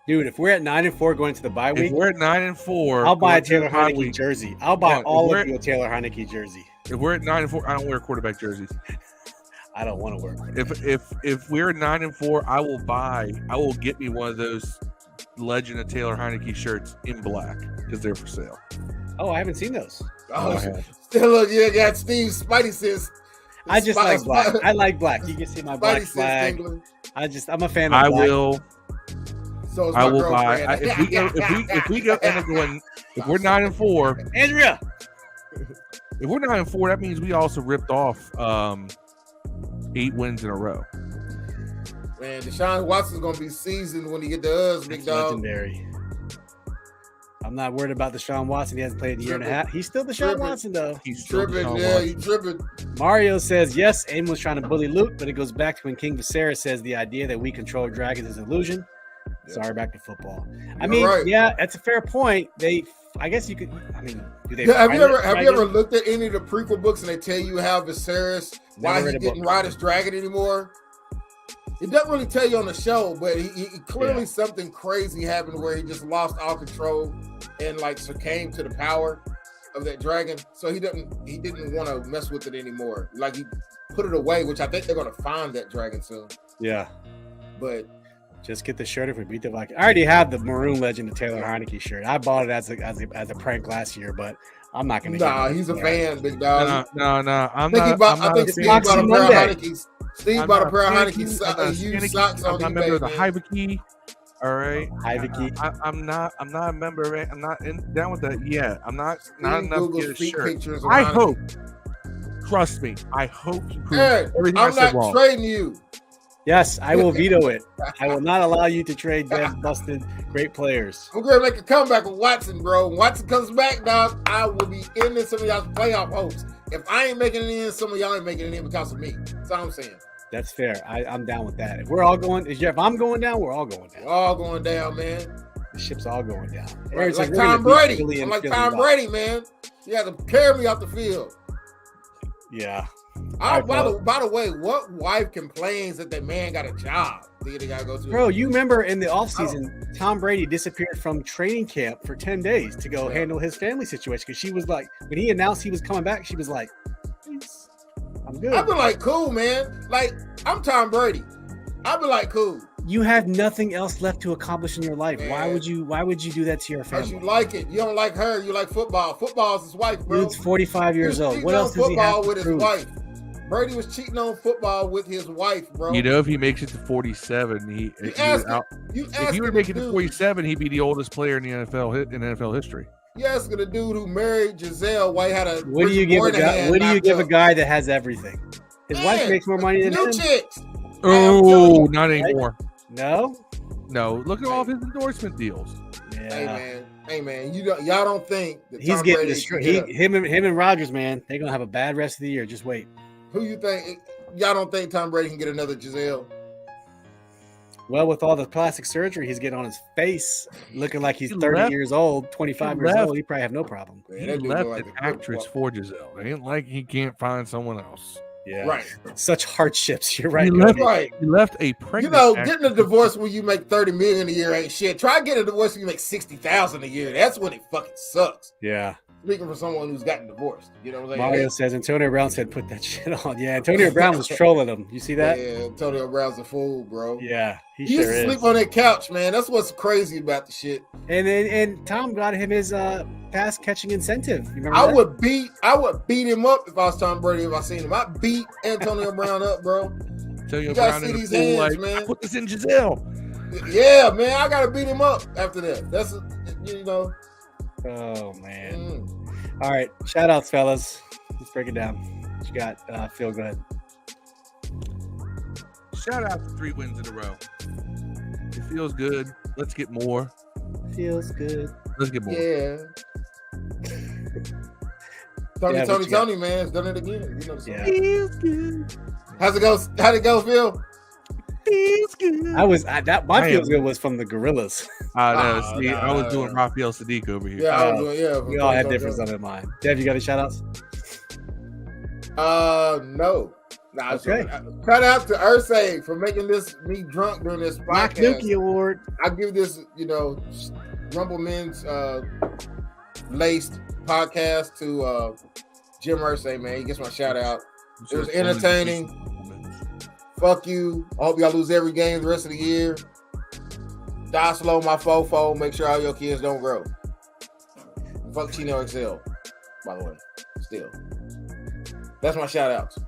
Dude, if we're at 9-4 going to the bye week, if we're at 9-4, I'll buy a Taylor Heinicke jersey. I'll buy all of you a Taylor Heinicke jersey. If we're at 9-4, I don't wear quarterback jerseys. I don't want to wear. If we're at 9-4, I will get me one of those Legend of Taylor Heinicke shirts in black because they're for sale. Oh, I haven't seen those. Look, you got Steve Spidey says. I just like black. I like black. You can see my black flag. I'm a fan of I black. will. So I will buy. If we go and going, if we're 9-4, Andrea. If we're 9-4, that means we also ripped off 8 wins in a row. Man, Deshaun Watson's gonna be seasoned when he get to us, big dog. Legendary. I'm not worried about Deshaun Watson. He hasn't played a year and a half. He's still Deshaun Watson, though. He's tripping. Yeah, he's tripping. Mario says, yes, Aim was trying to bully Luke, but it goes back to when King Viserys says the idea that we control dragons is an illusion. Yeah. Sorry, back to football. Yeah, that's a fair point. I guess you could. I mean, do they? Yeah, have you ever looked at any of the prequel books and they tell you how Viserys why he didn't ride his dragon anymore? It doesn't really tell you on the show, but he clearly something crazy happened where he just lost all control and succumbed to the power of that dragon. So he didn't want to mess with it anymore. Like he put it away, which I think they're gonna find that dragon soon. Yeah, but just get the shirt if we beat the Vikings. I already have the Maroon Legend of Taylor Heinicke shirt. I bought it as a prank last year, but I'm not gonna. Nah, he's a fan, big dog. No. I think Steve bought a pair of Heinicke's. Steve bought a pair of Heinicke's socks on eBay. I'm a member of the Heinicke. All right, Heinicke. I'm not a member. I'm not down with that yet. I'm not enough to get a shirt. I hope. Trust me. I hope you prove everything I'm I said not wrong. trading you. Yes, I will veto it. I will not allow you to trade dead, busted, great players. I'm going to make a comeback with Watson, bro. When Watson comes back, dog, I will be in some of y'all's playoff hopes. If I ain't making it in, some of y'all ain't making it in because of me. That's all I'm saying. That's fair. I'm down with that. If we're all going, if I'm going down, we're all going down. We're all going down, man. The ship's all going down. Right, like Tom Brady. I'm like Tom Brady, man. You have to carry me off the field. Yeah. By the way, what wife complains that that man got a job? They gotta go to. Bro, you remember in the offseason, Tom Brady disappeared from training camp for 10 days to go handle his family situation because she was like, when he announced he was coming back, she was like, I'm good. I've been like, cool, man. Like, I'm Tom Brady. I've been like, cool. You have nothing else left to accomplish in your life. Man. Why would you do that to your family? Because you like it. You don't like her. You like football. Football's his wife, bro. Dude's 45 years old. What else does he have to with prove? His wife. Brady was cheating on football with his wife, bro. You know, if he makes it to 47, if he would make it to 47, he'd be the oldest player in the NFL history. You asking the dude who married Giselle while he had a what do you give a guy that has everything? His wife makes more money than him. Chicks. Oh, not anymore. No. Look at all of his endorsement deals. Yeah. Hey man, y'all don't think that he's getting destroyed. Him and Rodgers, man, they're gonna have a bad rest of the year. Just wait. Who you think? Y'all don't think Tom Brady can get another Giselle? Well, with all the plastic surgery he's getting on his face, looking like he's 30 years old, 25 years old, he probably have no problem. He left an actress for Giselle. It ain't like he can't find someone else. Yeah, right. Such hardships. You're right. He left a pregnant. Getting a divorce when you make $30 million a year ain't shit. Try getting a divorce when you make $60,000 a year. That's when it fucking sucks. Yeah. Speaking for someone who's gotten divorced, you know what I'm saying? Mario says Antonio Brown said put that shit on. Yeah, Antonio Brown was trolling him. You see that? Yeah, Antonio Brown's a fool, bro. Yeah, he used to sleep on that couch, man. That's what's crazy about the shit. And Tom got him his pass catching incentive. You remember I that? would beat him up if I was Tom Brady. If I seen him, I'd beat Antonio Brown up, bro. You gotta see these hands, man. I put this in Giselle. Yeah, man, I gotta beat him up after that. That's Oh man. All right, shout outs, fellas. Let's break it down. What you got? Phil, go ahead. Shout out to 3 wins in a row. It feels good. Let's get more. Feels good. Let's get more. Yeah. Tony, man, has done it again. You know, feels good. How'd it go, Phil? Feels good. My feels good was from the Gorillas. I was doing Rafael Sadiq over here. Yeah, we all had different stuff in mind. Dev, you got any shout outs? No. Okay. Shout out to Ursay for making me drunk during this podcast. Glock Dookie Award. I give this, Rumble Men's laced podcast to Jim Ursay, man. He gets my shout out. It was entertaining. Fuck you. I hope y'all lose every game the rest of the year. Die slow, my fofo. Make sure all your kids don't grow. Fuck Chino XL, by the way. Still. That's my shout outs.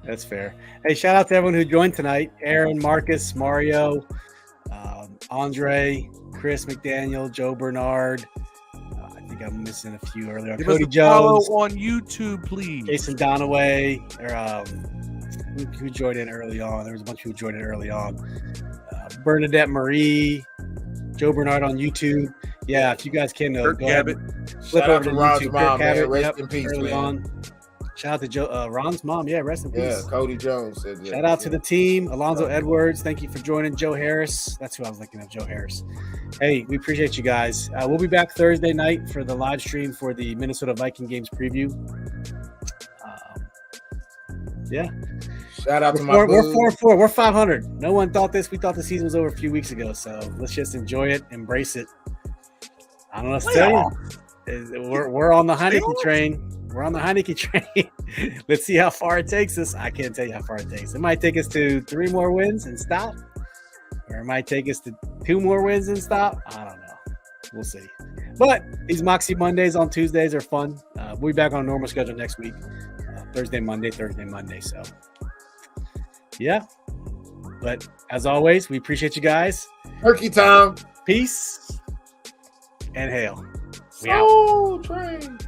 That's fair. Hey, shout out to everyone who joined tonight. Aaron, Marcus, Mario, Andre, Chris McDaniel, Joe Bernard. I think I'm missing a few earlier. Give Cody us a Jones. follow on YouTube, please. Jason Donaway. Who joined in early on? There was a bunch of people who joined in early on. Bernadette Marie, Joe Bernard on YouTube. Yeah, if you guys can go ahead and flip over to YouTube. Mom, Kirk rest in peace, early man. on. Shout out to Ron's mom. Yeah, rest in peace. Yeah, Cody Jones said that. Shout out to the team. Alonzo Edwards, thank you for joining. Joe Harris. That's who I was looking at, Joe Harris. Hey, we appreciate you guys. We'll be back Thursday night for the live stream for the Minnesota Viking games preview. Yeah. Shout out to We're 4-4. We're 500. No one thought this. We thought the season was over a few weeks ago. So let's just enjoy it, embrace it. I don't know what to tell you. We're on the Heinicke train. We're on the Heinicke train. Let's see how far it takes us. I can't tell you how far it takes. It might take us to 3 more wins and stop. Or it might take us to 2 more wins and stop. I don't know. We'll see. But these Moxie Mondays on Tuesdays are fun. We'll be back on a normal schedule next week. Thursday, Monday. So, yeah. But as always, we appreciate you guys. Turkey time. Peace and hail. We out. Train.